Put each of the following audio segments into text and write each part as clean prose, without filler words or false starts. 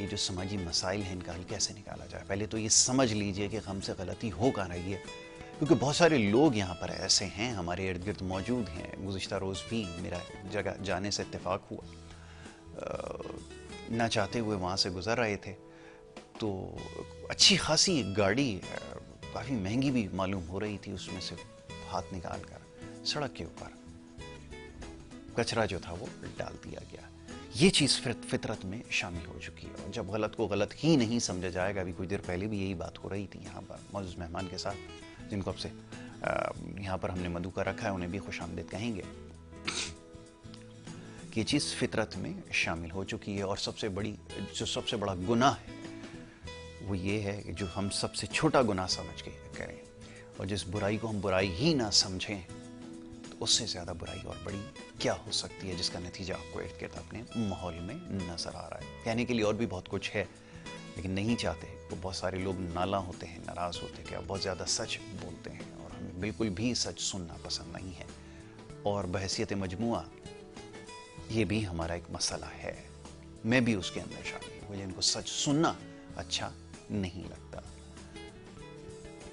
کہ جو سماجی مسائل ہیں ان کا حل کیسے نکالا جائے. پہلے تو یہ سمجھ لیجئے کہ ہم سے غلطی ہو کہاں رہی ہے, کیونکہ بہت سارے لوگ یہاں پر ایسے ہیں ہمارے ارد گرد موجود ہیں. گزشتہ روز بھی میرا جگہ جانے سے اتفاق ہوا, نہ چاہتے ہوئے وہاں سے گزر رہے تھے تو اچھی خاصی گاڑی کافی مہنگی بھی معلوم ہو رہی تھی, اس میں سے ہاتھ نکال کر سڑک کے اوپر کچرا جو تھا وہ ڈال دیا گیا. یہ چیز فطرت میں شامل ہو چکی ہے, اور جب غلط کو غلط ہی نہیں سمجھا جائے گا. ابھی کچھ دیر پہلے بھی یہی بات ہو رہی تھی یہاں پر معزز مہمان کے ساتھ, جن کو اب سے یہاں پر ہم نے مدعو کا رکھا ہے, انہیں بھی خوش آمدید کہیں گے, کہ یہ چیز فطرت میں شامل ہو چکی ہے. اور سب سے بڑا گناہ ہے وہ یہ ہے کہ جو ہم سب سے چھوٹا گناہ سمجھ کے کریں, اور جس برائی کو ہم برائی ہی نہ سمجھیں تو اس سے زیادہ برائی اور بڑی کیا ہو سکتی ہے, جس کا نتیجہ آپ کو ارد گرد اپنے ماحول میں نظر آ رہا ہے. کہنے کے لیے اور بھی بہت کچھ ہے لیکن نہیں چاہتے. تو بہت سارے لوگ نالاں ہوتے ہیں, ناراض ہوتے ہیں کہ آپ بہت زیادہ سچ بولتے ہیں, اور ہمیں بالکل بھی سچ سننا پسند نہیں ہے. اور بحیثیت مجموعہ یہ بھی ہمارا ایک مسئلہ ہے, میں بھی اس کے اندر شامل ہوں. مجھے ان کو سچ سننا اچھا نہیں لگتا.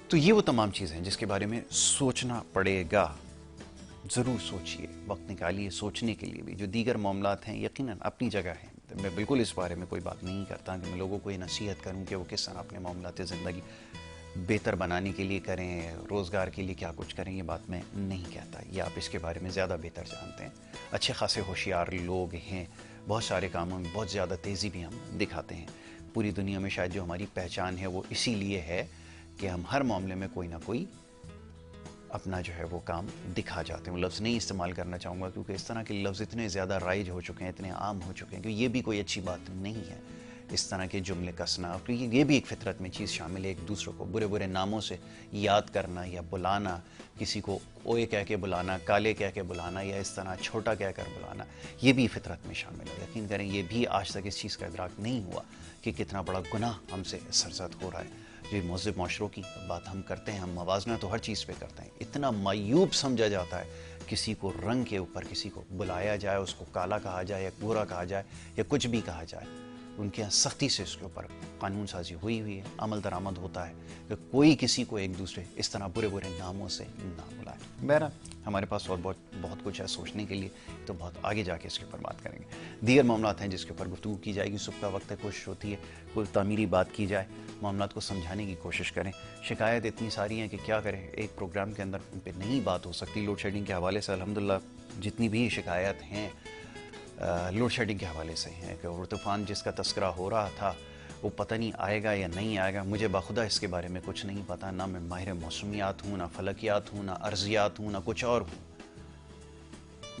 تو یہ وہ تمام چیزیں ہیں جس کے بارے میں سوچنا پڑے گا. ضرور سوچئے, وقت نکالیے سوچنے کے لیے بھی. جو دیگر معاملات ہیں یقیناً اپنی جگہ ہیں, میں بالکل اس بارے میں کوئی بات نہیں کرتا کہ میں لوگوں کو یہ نصیحت کروں کہ وہ کس طرح اپنے معاملات زندگی بہتر بنانے کے لیے کریں, روزگار کے لیے کیا کچھ کریں. یہ بات میں نہیں کہتا, یہ آپ اس کے بارے میں زیادہ بہتر جانتے ہیں. اچھے خاصے ہوشیار لوگ ہیں, بہت سارے کاموں میں بہت زیادہ تیزی بھی ہم دکھاتے ہیں. پوری دنیا میں شاید جو ہماری پہچان ہے وہ اسی لیے ہے کہ ہم ہر معاملے میں کوئی نہ کوئی اپنا جو ہے وہ کام دکھا جاتے ہیں. وہ لفظ نہیں استعمال کرنا چاہوں گا کیونکہ اس طرح کے لفظ اتنے زیادہ رائج ہو چکے ہیں, اتنے عام ہو چکے ہیں کہ یہ بھی کوئی اچھی بات نہیں ہے اس طرح کے جملے کسنا. کیونکہ یہ بھی ایک فطرت میں چیز شامل ہے, ایک دوسرے کو برے برے ناموں سے یاد کرنا یا بلانا, کسی کو اوئے کہہ کے بلانا, کالے کہہ کے بلانا, یا اس طرح چھوٹا کہہ کر بلانا, یہ بھی فطرت میں شامل ہے. یقین کریں یہ بھی آج تک اس چیز کا ادراک نہیں ہوا کہ کتنا بڑا گناہ ہم سے سرزد ہو رہا ہے. جو مہذب معاشروں کی بات ہم کرتے ہیں, ہم موازنہ تو ہر چیز پہ کرتے ہیں. اتنا معیوب سمجھا جاتا ہے کسی کو رنگ کے اوپر کسی کو بلایا جائے, اس کو کالا کہا جائے یا گورا کہا جائے یا کچھ بھی کہا جائے. ان کے یہاں سختی سے اس کے اوپر قانون سازی ہوئی ہے, عمل درآمد ہوتا ہے کہ کوئی کسی کو ایک دوسرے اس طرح برے برے ناموں سے نہ بلائے. بہرحال ہمارے پاس اور بہت کچھ ہے سوچنے کے لیے, تو بہت آگے جا کے اس کے اوپر بات کریں گے. دیگر معاملات ہیں جس کے اوپر گفتگو کی جائے گی. صبح کا وقت ہے, کوشش ہوتی ہے کوئی تعمیری بات کی جائے, معاملات کو سمجھانے کی کوشش کریں. شکایت اتنی ساری ہیں کہ کیا کریں, ایک پروگرام کے اندر ان پہ نہیں بات ہو سکتی. لوڈ شیڈنگ کے حوالے سے الحمدللہ جتنی بھی شکایت ہیں لوڈ شیڈنگ کے حوالے سے ہیں, کہ اور طوفان جس کا تذکرہ ہو رہا تھا وہ پتہ نہیں آئے گا یا نہیں آئے گا. مجھے بخدا اس کے بارے میں کچھ نہیں پتہ, نہ میں ماہر موسمیات ہوں, نہ فلکیات ہوں, نہ ارضیات ہوں, نہ کچھ اور ہوں.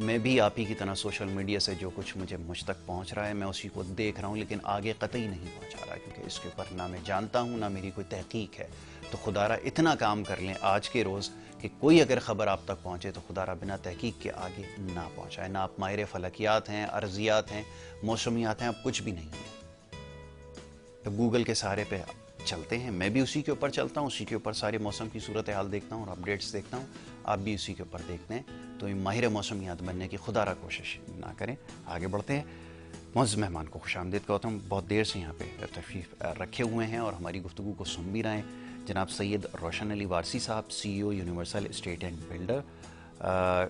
میں بھی آپ ہی کی طرح سوشل میڈیا سے جو کچھ مجھ تک پہنچ رہا ہے میں اسی کو دیکھ رہا ہوں, لیکن آگے قطعی نہیں پہنچا رہا, کیونکہ اس کے اوپر نہ میں جانتا ہوں نہ میری کوئی تحقیق ہے. تو خدا را اتنا کام کر لیں آج کے روز کہ کوئی اگر خبر آپ تک پہنچے تو خدا را بنا تحقیق کے آگے نہ پہنچائے. نہ آپ ماہر فلکیات ہیں, ارضیات ہیں, موسمیات ہیں, آپ کچھ بھی نہیں ہیں. تو گوگل کے سہارے پہ چلتے ہیں, میں بھی اسی کے اوپر چلتا ہوں, اسی کے اوپر سارے موسم کی صورتحال دیکھتا ہوں اور اپڈیٹس دیکھتا ہوں. آپ بھی اسی کے اوپر دیکھتے ہیں, تو ماہر موسمیات بننے کی خدا را کوشش نہ کریں. آگے بڑھتے ہیں. معزز مہمان کو خوش آمدید کہتا ہوں. بہت دیر سے یہاں پہ تشریف رکھے ہوئے ہیں اور ہماری گفتگو کو سن بھی رہے ہیں. جناب سید روشن علی وارسی صاحب, C O Universal State and Builder,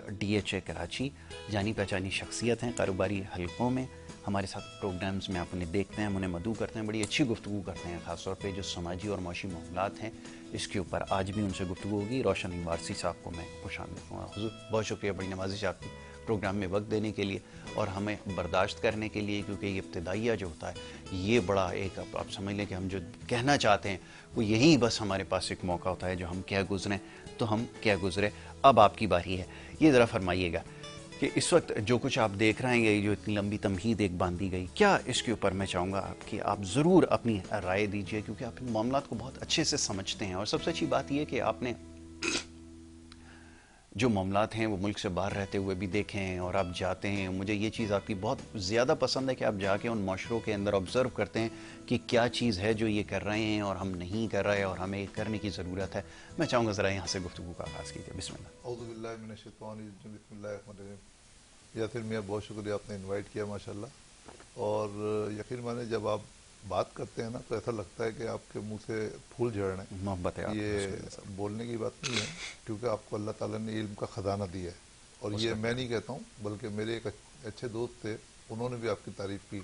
D H A Karachi, جانی پہچانی شخصیت ہیں. کاروباری حلقوں میں ہمارے ساتھ پروگرامز میں آپ انہیں دیکھتے ہیں, ہم انہیں مدعو کرتے ہیں, بڑی اچھی گفتگو کرتے ہیں, خاص طور پہ جو سماجی اور معاشی معاملات ہیں اس کے اوپر آج بھی ان سے گفتگو ہوگی. روشن علی وارسی صاحب کو میں خوش آمدید کروں گا. حضور بہت شکریہ, بڑی نوازش آپ کی پروگرام میں وقت دینے کے لیے اور ہمیں برداشت کرنے کے لیے, کیونکہ یہ ابتدائیہ جو ہوتا ہے یہ بڑا ایک آپ سمجھ لیں کہ ہم جو کہنا چاہتے ہیں وہ یہی بس ہمارے پاس ایک موقع ہوتا ہے جو ہم کیا گزریں تو ہم کیا گزرے. اب آپ کی باری ہے, یہ ذرا فرمائیے گا کہ اس وقت جو کچھ آپ دیکھ رہے ہیں, یہ جو اتنی لمبی تمہید ایک باندھی گئی, کیا اس کے اوپر میں چاہوں گا کہ آپ ضرور اپنی رائے دیجئے, کیونکہ آپ ان معاملات کو بہت اچھے سے سمجھتے ہیں. اور سب سے اچھی بات یہ کہ آپ نے جو معاملات ہیں وہ ملک سے باہر رہتے ہوئے بھی دیکھیں ہیں اور آپ جاتے ہیں. مجھے یہ چیز آپ کی بہت زیادہ پسند ہے کہ آپ جا کے ان معاشروں کے اندر آبزرو کرتے ہیں کہ کیا چیز ہے جو یہ کر رہے ہیں اور ہم نہیں کر رہے اور ہمیں کرنے کی ضرورت ہے. میں چاہوں گا ذرا یہاں سے گفتگو کا آغاز کیجیے. بسم اللہ. اعوذ باللہ من الشیطان الرجیم, بسم اللہ الرحمن الرحیم. یا پھر میاں بہت شکریہ, آپ نے انوائٹ کیا ماشاءاللہ. اور یقین مانے جب آپ بات کرتے ہیں نا تو ایسا لگتا ہے کہ آپ کے منہ سے پھول جھڑ رہے ہیں. محبت ہے آپ کو یہ رسول اللہ صلی بولنے کی بات نہیں ہے، کیونکہ آپ کو اللہ تعالیٰ نے علم کا خزانہ دیا ہے. اور اس یہ کا میں کیا نہیں کہتا ہوں، بلکہ میرے ایک اچھے دوست تھے، انہوں نے بھی آپ کی تعریف کی.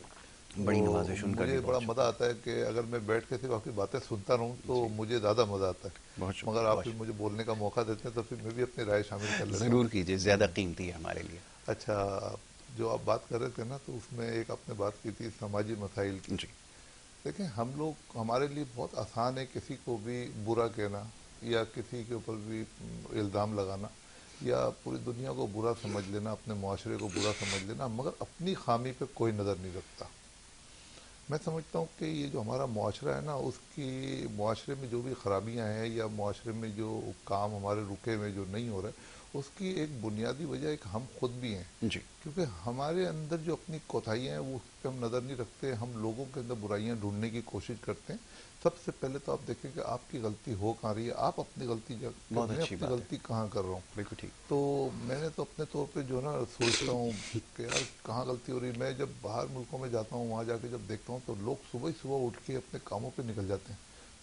بڑی تو نوازش ان کا بھی مجھے بڑا بہت مزہ شکریہ. آتا ہے کہ اگر میں بیٹھ کے صرف آپ کی باتیں سنتا رہوں تو جی مجھے زیادہ مزہ آتا ہے. بہت مگر شکریہ آپ بہت پھر مجھے بولنے کا موقع دیتے ہیں تو پھر میں بھی اپنی رائے شامل کر شکریہ. لیتا ہوں. ضرور کیجیے، زیادہ قیمتی ہے ہمارے لیے. اچھا، جو آپ بات کر رہے تھے نا تو اس میں ایک آپ نے بات کی تھی سماجی مسائل کی. جی دیکھیں ہمارے لیے بہت آسان ہے کسی کو بھی برا کہنا یا کسی کے اوپر بھی الزام لگانا یا پوری دنیا کو برا سمجھ لینا، اپنے معاشرے کو برا سمجھ لینا، مگر اپنی خامی پہ کوئی نظر نہیں رکھتا. میں سمجھتا ہوں کہ یہ جو ہمارا معاشرہ ہے نا، اس کی معاشرے میں جو بھی خرابیاں ہیں یا معاشرے میں جو کام ہمارے رکے ہوئے جو نہیں ہو رہے، اس کی ایک بنیادی وجہ ایک ہم خود بھی ہیں. جی کیونکہ ہمارے اندر جو اپنی کوتاہیاں ہیں وہ اس پہ ہم نظر نہیں رکھتے، ہم لوگوں کے اندر برائیاں ڈھونڈنے کی کوشش کرتے ہیں. سب سے پہلے تو آپ دیکھیں کہ آپ کی غلطی ہو کہاں رہی ہے، آپ اپنی غلطی کہ بہت میں اچھی اپنی بات ہے. غلطی کہاں کر رہا ہوں. بالکل ٹھیک. تو میں نے تو اپنے طور پہ جو ہے نا سوچتا ہوں کہ یار کہاں غلطی ہو رہی ہے. میں جب باہر ملکوں میں جاتا ہوں، وہاں جا کے جب دیکھتا ہوں تو لوگ صبح ہی صبح اٹھ کے اپنے کاموں پہ نکل جاتے ہیں.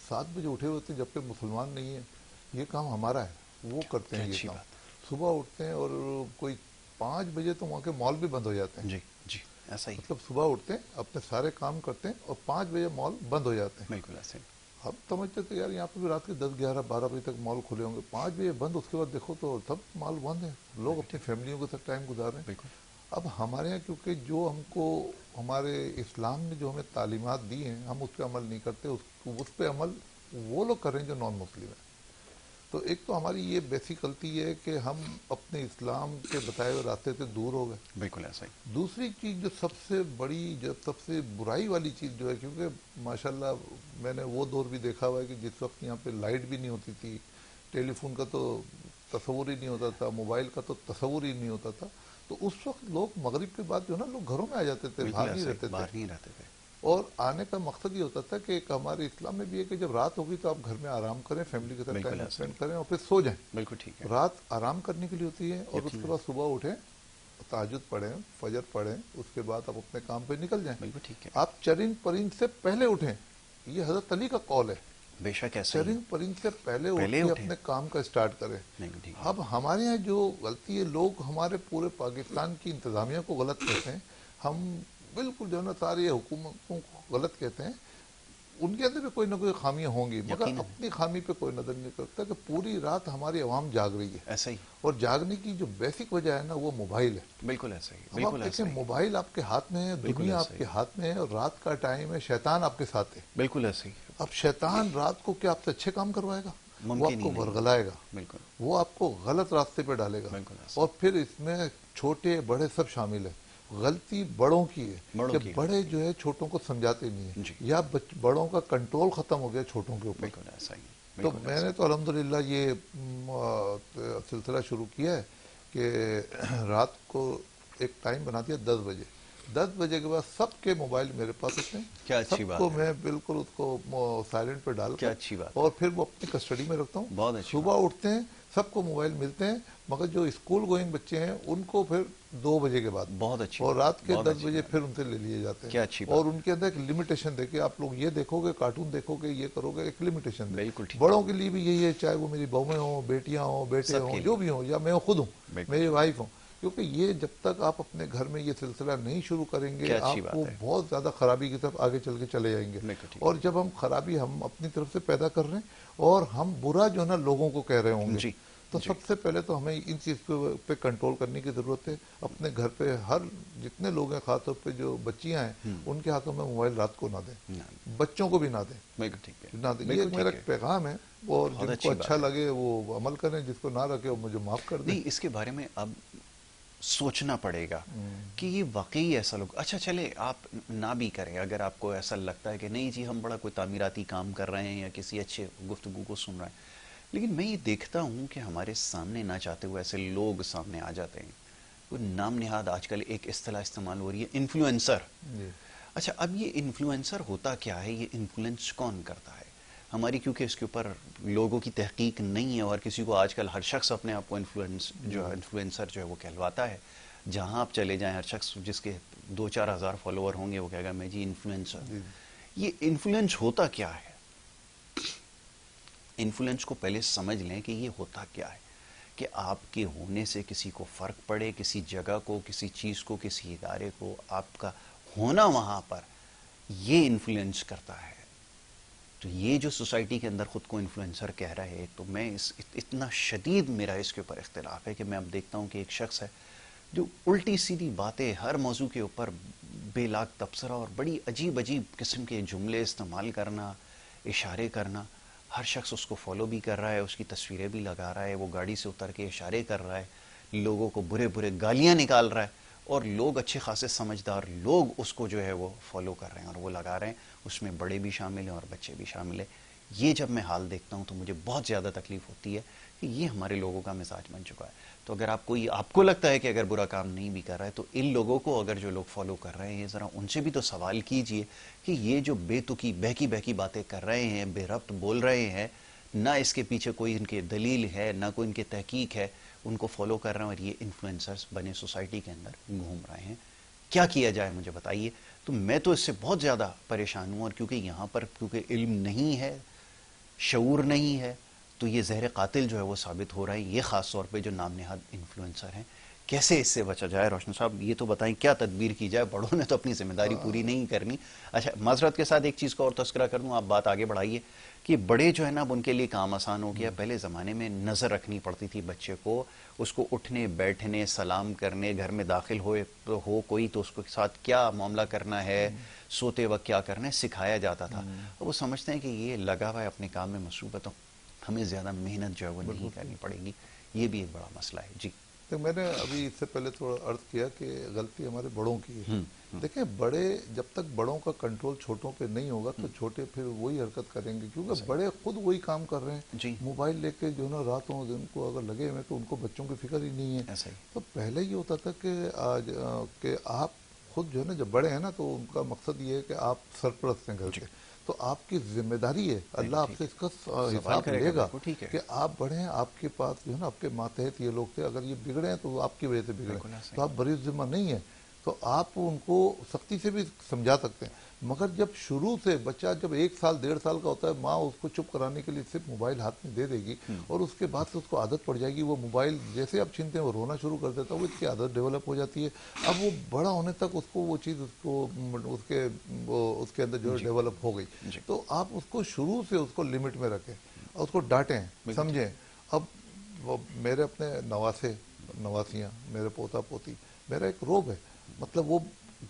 7 بجے اٹھے ہوتے ہیں، جبکہ مسلمان نہیں ہیں. یہ کام ہمارا ہے، وہ کرتے کیا ہیں یہ اچھی کام. بات صبح اٹھتے ہیں اور کوئی 5 بجے تو وہاں کے مال بھی بند ہو جاتے ہیں. ہے. جی جی ایسا ہی ہے. مطلب صبح اٹھتے ہیں، اپنے سارے کام کرتے ہیں اور 5 بجے مال بند ہو جاتے ہیں. بالکل ایسا ہی. ہم سمجھتے تھے یار یہاں پہ بھی رات کے 10 11 12 بجے تک مال کھلے ہوں گے. 5 بجے بند، اس کے بعد دیکھو تو سب مال بند ہیں. لوگ بالکل اپنی ٹھیک. فیملیوں کے ساتھ ٹائم گزار رہے ہیں. بالکل اب ہمارے یہاں کیونکہ جو ہم کو ہمارے اسلام نے جو ہمیں تعلیمات دی ہیں، ہم اس پہ عمل نہیں کرتے. اس پہ عمل وہ لوگ کر رہے ہیں جو نان مسلم ہیں. تو ایک تو ہماری یہ بیسک غلطی یہ ہے کہ ہم اپنے اسلام کے بتائے ہوئے راستے سے دور ہو گئے. بالکل ایسا ہی. دوسری چیز جو سب سے بڑی، جو سب سے برائی والی چیز جو ہے، کیونکہ ماشاءاللہ میں نے وہ دور بھی دیکھا ہوا ہے کہ جس وقت یہاں پہ لائٹ بھی نہیں ہوتی تھی، ٹیلی فون کا تو تصور ہی نہیں ہوتا تھا، موبائل کا تو تصور ہی نہیں ہوتا تھا. تو اس وقت لوگ مغرب کے بعد جو ہے نا لوگ گھروں میں آ جاتے تھے، بالکل باہر نہیں ایسا ہی. رہتے تھے. باہر نہیں رہتے تھے. اور آنے کا مقصد یہ ہوتا تھا کہ ایک ہمارے اسلام میں بھی ہے کہ جب رات ہوگی تو آپ گھر میں آرام کریں، فیملی کے ساتھ بالکل ٹائم ایسا ہی. اسپینڈ کریں اور پھر سو جائیں. بالکل ٹھیک ہے. رات آرام کرنے کے لیے ہوتی ہے اور اس یقین کے ہے. بعد صبح اٹھیں، تہجد پڑھیں، فجر پڑھیں، اس کے بعد آپ اپنے کام پہ نکل جائیں. بالکل ٹھیک ہے. آپ چرند پرند سے پہلے اٹھیں. یہ حضرت علی کا قول ہے. بے شک ایسا ہی ہے. چرند پرند سے پہلے اٹھ پہلے کے اٹھیں. اپنے کام کا سٹارٹ کریں. بالکل ٹھیک ہے. اب ہمارے یہاں جو غلطی ہے، لوگ ہمارے پورے پاکستان کی انتظامیہ کو غلط کہتے ہیں. ہم بالکل جو ہے نا ساری حکومتوں کو غلط کہتے ہیں. ان کے اندر بھی کوئی نہ کوئی خامیاں ہوں گی، مگر یقیناً. اپنی خامی پہ کوئی نظر نہیں کرتا کہ پوری رات ہماری عوام جاگ رہی ہے. ایسا ہی. اور جاگنے کی جو بیسک وجہ ہے نا وہ موبائل ہے. بالکل ایسا ہی. اب آپ بالکل دیکھیں ایسا ہی. موبائل آپ کے ہاتھ میں ہے، بالکل دنیا ایسا آپ ہی. کے ہاتھ میں ہے، اور رات کا ٹائم ہے، شیطان آپ کے ساتھ ہے. بالکل ایسا ہی. اب شیطان رات کو کیا آپ سے اچھے کام کروائے گا؟ وہ ممکن آپ ہی کو نہیں. ورغلائے گا، بالکل. وہ آپ کو غلط راستے پہ ڈالے گا. بالکل ایسا اور ہی. پھر اس میں چھوٹے بڑے سب شامل ہیں. غلطی بڑوں کی ہے بڑوں کہ کی بڑے غلطی. جو ہے چھوٹوں کو سمجھاتے نہیں ہیں، جی یا بڑوں کا کنٹرول ختم ہو گیا چھوٹوں کے اوپر. بالکل ایسا ہی. تو بالکل میں ایسا نے تو الحمدللہ یہ سلسلہ شروع کیا ہے کہ رات کو ایک ٹائم بنا دیا 10 بجے. 10 بجے کے بعد سب کے موبائل میرے پاس ہوتے ہیں. کیا اچھی سب بات کو ہے. میں بالکل اس کو سائلنٹ پہ ڈال کیا کر اچھی بات ہے. اور پھر وہ اپنی کسٹڈی میں رکھتا ہوں. بہت اچھی بات. صبح اٹھتے ہیں سب کو موبائل ملتے ہیں، مگر جو اسکول گوئنگ بچے ہیں ان کو پھر 2 بجے کے بعد، بہت اچھی اور بات. رات کے بہت 10 اچھی بجے بات. پھر ان سے لے لیے جاتے ہیں. کیا اچھی اور بات. ان کے اندر ایک لمیٹیشن دے کہ آپ لوگ یہ دیکھو گے، کارٹون دیکھو گے، یہ کرو گے، ایک لمیٹیشن دے. بالکل ٹھیک. بڑوں کے لیے بھی یہی ہے، چاہے وہ میری بہویں ہوں، بیٹیاں ہوں، بیٹے سب ہوں، کے جو لیے. بھی ہوں، یا میں خود ہوں، بالکل. میری وائف ہوں. کیونکہ یہ جب تک آپ اپنے گھر میں یہ سلسلہ نہیں شروع کریں گے، کیا اچھی آپ کو بات ہے. بہت زیادہ خرابی کی طرف آگے چل کے چلے جائیں گے. بالکل ٹھیک. اور جب ہم خرابی ہم اپنی طرف سے پیدا کر رہے ہیں اور ہم برا جو ہے نا لوگوں کو کہہ رہے ہوں گے، جی تو جی. سب سے پہلے تو ہمیں ان چیز پہ کنٹرول کرنے کی ضرورت ہے. اپنے گھر پہ ہر جتنے لوگ ہیں، خاص طور پہ جو بچیاں ہیں، ان کے ہاتھوں میں موبائل رات کو نہ دیں. بچوں کو بھی نہ دیں. بالکل ٹھیک ہے. نہ دیں. یہ بالکل ایک میرا ٹھیک ہے. پیغام ہے، اور بہت جن کو اچھی اچھا بات ہے. لگے وہ عمل کریں، جس کو نہ رکھے وہ مجھے معاف کر دیں. نہیں، اس کے بارے میں اب سوچنا پڑے گا کہ یہ واقعی ایسا لوگ. اچھا چلے آپ نہ بھی کریں، اگر آپ کو ایسا لگتا ہے کہ نہیں جی ہم بڑا کوئی تعمیراتی کام کر رہے ہیں یا کسی اچھے گفتگو کو سن رہے ہیں، لیکن میں یہ دیکھتا ہوں کہ ہمارے سامنے نہ چاہتے ہوئے ایسے لوگ سامنے آ جاتے ہیں. کوئی نام نہاد آج کل ایک اصطلاح استعمال ہو رہی ہے، انفلوئنسر. جی. اچھا اب یہ انفلوئنسر ہوتا کیا ہے؟ یہ انفلوئنس کون کرتا ہے؟ ہماری کیونکہ اس کے اوپر لوگوں کی تحقیق نہیں ہے، اور کسی کو آج کل ہر شخص اپنے آپ کو انفلوئنسر جو ہے وہ کہلواتا ہے. جہاں آپ چلے جائیں ہر شخص جس کے 2-4 ہزار فالوور ہوں گے وہ کہے گا میں جی انفلوئنسر. یہ انفلوئنس ہوتا کیا ہے؟ انفلوئنس کو پہلے سمجھ لیں کہ یہ ہوتا کیا ہے، کہ آپ کے ہونے سے کسی کو فرق پڑے، کسی جگہ کو، کسی چیز کو، کسی ادارے کو، آپ کا ہونا وہاں پر یہ انفلوئنس کرتا ہے. تو یہ جو سوسائٹی کے اندر خود کو انفلوئنسر کہہ رہا ہے، تو میں اتنا شدید میرا اس کے اوپر اختلاف ہے کہ میں اب دیکھتا ہوں کہ ایک شخص ہے جو الٹی سیدھی باتیں ہر موضوع کے اوپر بے لاگ تبصرہ اور بڑی عجیب عجیب قسم کے جملے استعمال کرنا، اشارے کرنا. ہر شخص اس کو فالو بھی کر رہا ہے، اس کی تصویریں بھی لگا رہا ہے، وہ گاڑی سے اتر کے اشارے کر رہا ہے، لوگوں کو برے برے گالیاں نکال رہا ہے، اور لوگ اچھے خاصے سمجھدار لوگ اس کو جو ہے وہ فالو کر رہے ہیں اور وہ لگا رہے ہیں. اس میں بڑے بھی شامل ہیں اور بچے بھی شامل ہیں. یہ جب میں حال دیکھتا ہوں تو مجھے بہت زیادہ تکلیف ہوتی ہے کہ یہ ہمارے لوگوں کا مزاج بن چکا ہے. تو اگر آپ کو لگتا ہے کہ اگر برا کام نہیں بھی کر رہا ہے تو ان لوگوں کو اگر جو لوگ فالو کر رہے ہیں ذرا ان سے بھی تو سوال کیجئے کہ یہ جو بے تکی بہکی بہکی باتیں کر رہے ہیں، بے ربط بول رہے ہیں، نہ اس کے پیچھے کوئی ان کے دلیل ہے، نہ کوئی ان کے تحقیق ہے، ان کو فالو کر رہے ہیں اور یہ انفلوئنسرز بنے سوسائٹی کے اندر گھوم رہے ہیں. کیا کیا جائے مجھے بتائیے. تو میں تو اس سے بہت زیادہ پریشان ہوں، اور کیونکہ یہاں پر علم نہیں ہے، شعور نہیں ہے، تو یہ زہر قاتل جو ہے وہ ثابت ہو رہا ہے. یہ خاص طور پہ جو نام نہاد انفلوئنسر ہیں، کیسے اس سے بچا جائے؟ روشن صاحب یہ تو بتائیں، کیا تدبیر کی جائے؟ بڑوں نے تو اپنی ذمہ داری پوری نہیں کرنی. اچھا معذرت کے ساتھ ایک چیز کو اور تذکرہ کر دوں، آپ بات آگے بڑھائیے، کہ بڑے جو ہے نا اب ان کے لیے کام آسان ہو گیا. پہلے زمانے میں نظر رکھنی پڑتی تھی بچے کو، اس کو اٹھنے بیٹھنے سلام کرنے، گھر میں داخل ہو کوئی تو اس کے ساتھ کیا معاملہ کرنا ہے، سوتے وقت کیا کرنا ہے، سکھایا جاتا تھا. اور وہ سمجھتے ہیں کہ یہ لگا ہوا ہے اپنے کام میں مصروف ہے تو ہمیں زیادہ محنت جو ہے وہ نہیں کرنی پڑے گی. یہ بھی ایک بڑا مسئلہ ہے. جی تو میں نے ابھی اس سے پہلے تھوڑا عرض کیا کہ غلطی ہمارے بڑوں کی ہے. دیکھیں بڑے جب تک بڑوں کا کنٹرول چھوٹوں پہ نہیں ہوگا تو چھوٹے پھر وہی حرکت کریں گے، کیونکہ بڑے خود وہی کام کر رہے ہیں. جی موبائل لے کے جو نا راتوں دن کو اگر لگے ہوئے تو ان کو بچوں کی فکر ہی نہیں ہے. ایسا ہی. تو پہلے یہ ہوتا تھا کہ آپ خود جو ہے نا جب بڑے ہیں نا تو ان کا مقصد یہ ہے کہ آپ سرپرست ہیں گھر کے، تو آپ کی ذمہ داری ہے، اللہ آپ سے اس کا حساب لے گا کہ آپ بڑے ہیں، آپ کے پاس جو ہے نا آپ کے ماتحت یہ لوگ تھے، اگر یہ بگڑے ہیں تو آپ کی وجہ سے بگڑے، تو آپ بری ذمہ نہیں ہیں. تو آپ ان کو سختی سے بھی سمجھا سکتے ہیں. مگر جب شروع سے بچہ جب 1 سال 1.5 سال کا ہوتا ہے، ماں اس کو چپ کرانے کے لیے صرف موبائل ہاتھ میں دے دے گی، اور اس کے بعد سے اس کو عادت پڑ جائے گی. وہ موبائل جیسے آپ چھینتے ہیں وہ رونا شروع کر دیتا ہے، وہ اس کی عادت ڈیولپ ہو جاتی ہے. اب وہ بڑا ہونے تک اس کو وہ چیز اس کے اندر جو ہے ڈیولپ ہو گئی. تو آپ اس کو شروع سے اس کو لمٹ میں رکھیں اور اس کو ڈانٹیں، سمجھیں. اب وہ میرے اپنے نواسیاں، میرے پوتا پوتی، میرا ایک روب ہے. مطلب وہ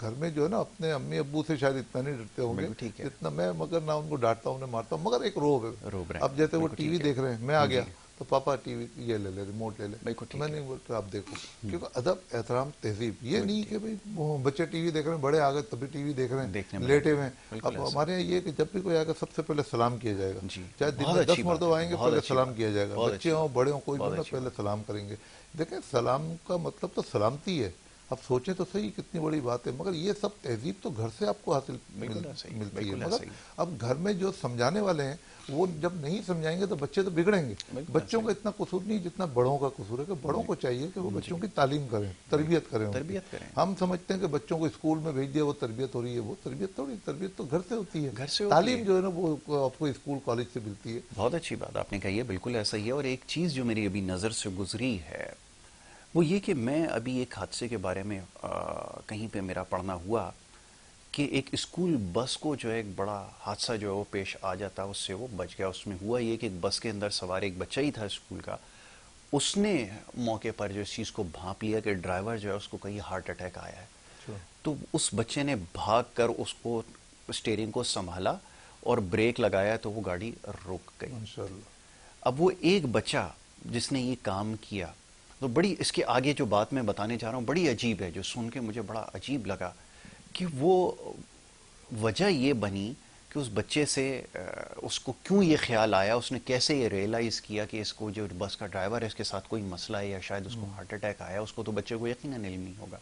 گھر میں جو ہے نا اپنے امی ابو سے شاید اتنا نہیں ڈرتے ہوں گے جتنا میں، مگر نہ ان کو ڈانٹتا ہوں نہ مارتا ہوں، مگر ایک روب ہے. اب جیسے وہ ٹی وی دیکھ رہے ہیں، میں آ گیا تو پاپا ٹی وی یہ لے لے، ریموٹ لے لے، میں نہیں بولتا آپ دیکھو، کیونکہ ادب احترام تہذیب یہ نہیں کہ بھائی بچے ٹی وی دیکھ رہے ہیں، بڑے آ گئے تبھی ٹی وی دیکھ رہے ہیں لیٹے ہوئے ہیں. اب ہمارے یہاں یہ کہ جب بھی کوئی آئے گا سب سے پہلے سلام کیا جائے گا، چاہے دن میں 10 مرتبہ آئیں گے پہلے سلام کیا جائے گا. بچے ہوں بڑے ہوں کوئی بھی پہلے سلام کریں گے. دیکھیں سلام کا مطلب تو سلامتی ہے. اب سوچیں تو صحیح کتنی بڑی بات ہے، مگر یہ سب تہذیب تو گھر سے آپ کو حاصل ملتی ہے. مگر اب گھر میں جو سمجھانے والے ہیں وہ جب نہیں سمجھائیں گے تو بچے تو بگڑیں گے. بچوں کا اتنا قصور نہیں جتنا بڑوں کا قصور ہے، کہ بڑوں کو چاہیے کہ وہ بچوں کی تعلیم کریں، تربیت کریں. ہم سمجھتے ہیں کہ بچوں کو اسکول میں بھیج دیا وہ تربیت ہو رہی ہے، وہ تربیت تھوڑی، تربیت تو گھر سے ہوتی ہے. تعلیم جو ہے نا وہ آپ کو اسکول کالج سے ملتی ہے. بہت اچھی بات آپ نے کہی ہے، بالکل ایسا ہی ہے. اور ایک چیز جو میری ابھی نظر سے گزری ہے وہ یہ کہ میں ابھی ایک حادثے کے بارے میں کہیں پہ میرا پڑھنا ہوا کہ ایک اسکول بس کو جو ہے ایک بڑا حادثہ جو ہے وہ پیش آ جاتا، اس سے وہ بچ گیا. اس میں ہوا یہ کہ ایک بس کے اندر سوار ایک بچہ ہی تھا اسکول کا، اس نے موقع پر جو اس چیز کو بھانپ لیا کہ ڈرائیور جو ہے اس کو کہیں ہارٹ اٹیک آیا ہے. تو اس بچے نے بھاگ کر اس کو اسٹیئرنگ کو سنبھالا اور بریک لگایا تو وہ گاڑی رک گئی. اب وہ ایک بچہ جس نے یہ کام کیا، تو بڑی اس کے آگے جو بات میں بتانے جا رہا ہوں بڑی عجیب ہے، جو سن کے مجھے بڑا عجیب لگا کہ وہ وجہ یہ بنی کہ اس بچے سے اس کو کیوں یہ خیال آیا، اس نے کیسے یہ ریئلائز کیا کہ اس کو جو بس کا ڈرائیور ہے اس کے ساتھ کوئی مسئلہ ہے یا شاید اس کو ہارٹ اٹیک آیا. اس کو تو بچے کو یقیناً علم نہیں ہوگا.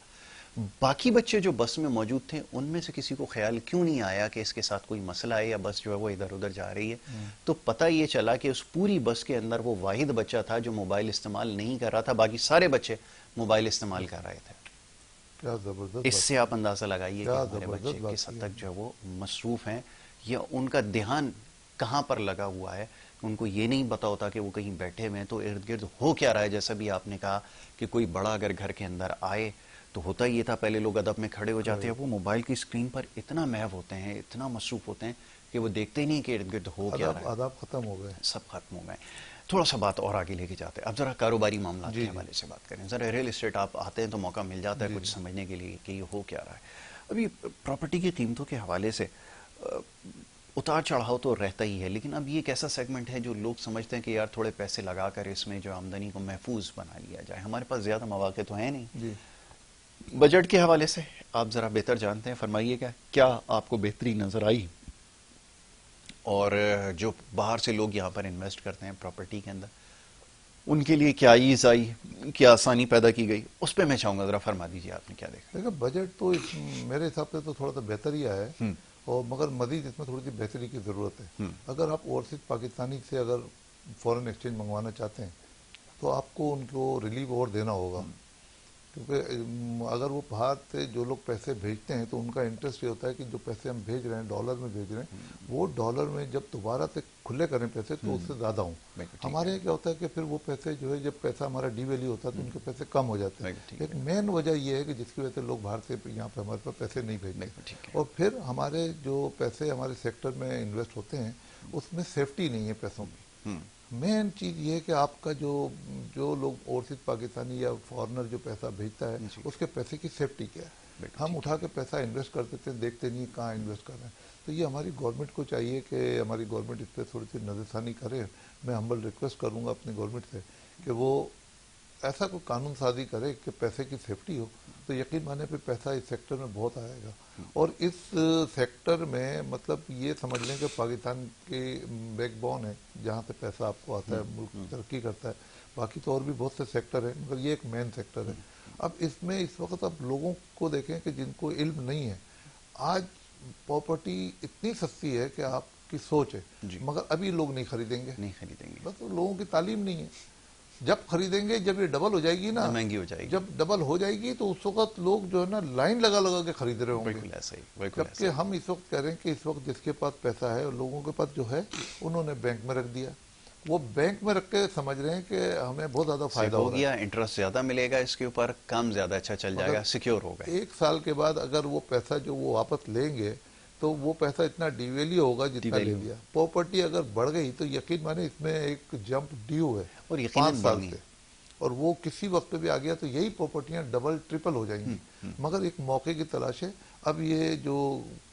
باقی بچے جو بس میں موجود تھے ان میں سے کسی کو خیال کیوں نہیں آیا کہ اس کے ساتھ کوئی مسئلہ ہے یا بس جو ہے وہ ادھر ادھر جا رہی ہے. تو پتہ یہ چلا کہ اس پوری بس کے اندر وہ واحد بچہ تھا جو موبائل استعمال نہیں کر رہا تھا، باقی سارے بچے موبائل استعمال کر رہے تھے. کیا زبردست. اس سے آپ اندازہ لگائیے کہ ہمارے بچے کس حد تک جو ہے وہ مصروف ہیں یا ان کا دھیان کہاں پر لگا ہوا ہے، ان کو یہ نہیں پتا ہوتا کہ وہ کہیں بیٹھے ہوئے ہیں تو ارد گرد ہو کیا رہا ہے. جیسا بھی آپ نے کہا کہ کوئی بڑا اگر گھر کے اندر آئے تو ہوتا یہ تھا پہلے لوگ ادب میں کھڑے ہو جاتے ہیں، وہ موبائل کی اسکرین پر اتنا محو ہوتے ہیں، اتنا مصروف ہوتے ہیں کہ وہ دیکھتے ہی نہیں کہ ارد گرد ہو کیا رہا ہے. آداب ختم ہو گئے، سب ختم ہو گئے. تھوڑا سا بات اور آگے لے کے جاتے ہیں. اب ذرا کاروباری معاملات جی کے جی حوالے سے بات کریں. ذرا ریئل اسٹیٹ آپ آتے ہیں تو موقع مل جاتا ہے جی کچھ جی سمجھنے کے لیے کہ یہ ہو کیا رہا ہے. ابھی پراپرٹی کی قیمتوں کے حوالے سے اتار چڑھاؤ تو رہتا ہی ہے، لیکن اب یہ ایک ایسا سیگمنٹ ہے جو لوگ سمجھتے ہیں کہ یار تھوڑے پیسے لگا کر اس میں جو آمدنی کو محفوظ بنا لیا جائے. ہمارے پاس زیادہ مواقع تو ہیں نہیں. جی. بجٹ کے حوالے سے آپ ذرا بہتر جانتے ہیں، فرمائیے گا کیا آپ کو بہتری نظر آئی، اور جو باہر سے لوگ یہاں پر انویسٹ کرتے ہیں پراپرٹی کے اندر ان کے لیے کیا ایز آئی، کیا آسانی پیدا کی گئی، اس پہ میں چاہوں گا ذرا فرما دیجیے آپ نے کیا دیکھا. دیکھیں بجٹ تو میرے حساب سے تو تھوڑا سا بہتر ہی آیا ہے، اور مگر مزید اس میں تھوڑی سی بہتری کی ضرورت ہے. اگر آپ اوورسیز پاکستانی سے اگر فورن ایکسچینج منگوانا چاہتے ہیں تو آپ کو ان کو ریلیف اور دینا ہوگا، کیونکہ اگر وہ باہر سے جو لوگ پیسے بھیجتے ہیں تو ان کا انٹرسٹ یہ ہوتا ہے کہ جو پیسے ہم بھیج رہے ہیں ڈالر میں بھیج رہے ہیں، وہ ڈالر میں جب دوبارہ سے کھلے کریں پیسے تو اس سے زیادہ ہوں. ہمارے یہاں کیا ہوتا ہے کہ پھر وہ پیسے جو ہے جب پیسہ ہمارا ڈی ویلیو ہوتا ہے تو ان کے پیسے کم ہو جاتے ہیں. ایک مین وجہ یہ ہے کہ جس کی وجہ سے لوگ باہر سے یہاں پہ ہمارے پاس پیسے نہیں بھیجتے. اور پھر ہمارے جو پیسے ہمارے سیکٹر میں انویسٹ ہوتے ہیں اس میں سیفٹی نہیں ہے پیسوں کی. مین چیز یہ ہے کہ آپ کا جو لوگ اوورسیز پاکستانی یا فارنر جو پیسہ بھیجتا ہے اس کے پیسے کی سیفٹی کیا ہے. ہم اٹھا کے پیسہ انویسٹ کر دیتے ہیں، دیکھتے نہیں کہاں انویسٹ کر رہے ہیں. تو یہ ہماری گورنمنٹ کو چاہیے کہ ہماری گورنمنٹ اس پہ تھوڑی سی نظر ثانی کرے. میں ہمبل ریکویسٹ کروں گا اپنی گورنمنٹ سے کہ وہ ایسا کوئی قانون سازی کرے کہ پیسے کی سیفٹی ہو، تو یقین مانے پہ پیسہ اس سیکٹر میں بہت آئے گا. اور اس سیکٹر میں مطلب یہ سمجھ لیں کہ پاکستان کی بیک بون ہے جہاں سے پیسہ آپ کو آتا ہے، ملک ترقی کرتا ہے. باقی تو اور بھی بہت سے سیکٹر ہیں مگر یہ ایک مین سیکٹر ہے. اب اس میں اس وقت اب لوگوں کو دیکھیں کہ جن کو علم نہیں ہے، آج پراپرٹی اتنی سستی ہے کہ آپ کی سوچ ہے، مگر ابھی لوگ نہیں خریدیں گے. بس لوگوں کی تعلیم نہیں ہے. جب خریدیں گے جب یہ ڈبل ہو جائے گی نا، مہنگی ہو جائے گی، جب ڈبل ہو جائے گی تو اس وقت لوگ جو ہے نا لائن لگا لگا کے خرید رہے ہوں گے. بالکل ایسا ہی. جبکہ ہم اس وقت کہہ رہے ہیں کہ اس وقت جس کے پاس پیسہ ہے اور لوگوں کے پاس جو ہے انہوں نے بینک میں رکھ دیا. وہ بینک میں رکھ کے سمجھ رہے ہیں کہ ہمیں بہت زیادہ فائدہ ہو گیا، انٹرسٹ زیادہ ملے گا اس کے اوپر، کام زیادہ اچھا چل جائے گا، سیکیور ہوگا. 1 سال کے بعد اگر وہ پیسہ جو وہ واپس لیں گے تو وہ پیسہ اتنا ڈی ویلیو ہوگا جتنا لے لیا. پراپرٹی اگر بڑھ گئی تو یقین مانے اس میں ایک جمپ ڈیو ہے اور 5 سال سے، اور وہ کسی وقت بھی آ گیا تو یہی پراپرٹیاں ڈبل ٹرپل ہو جائیں گی. مگر ایک موقع کی تلاش ہے. اب یہ جو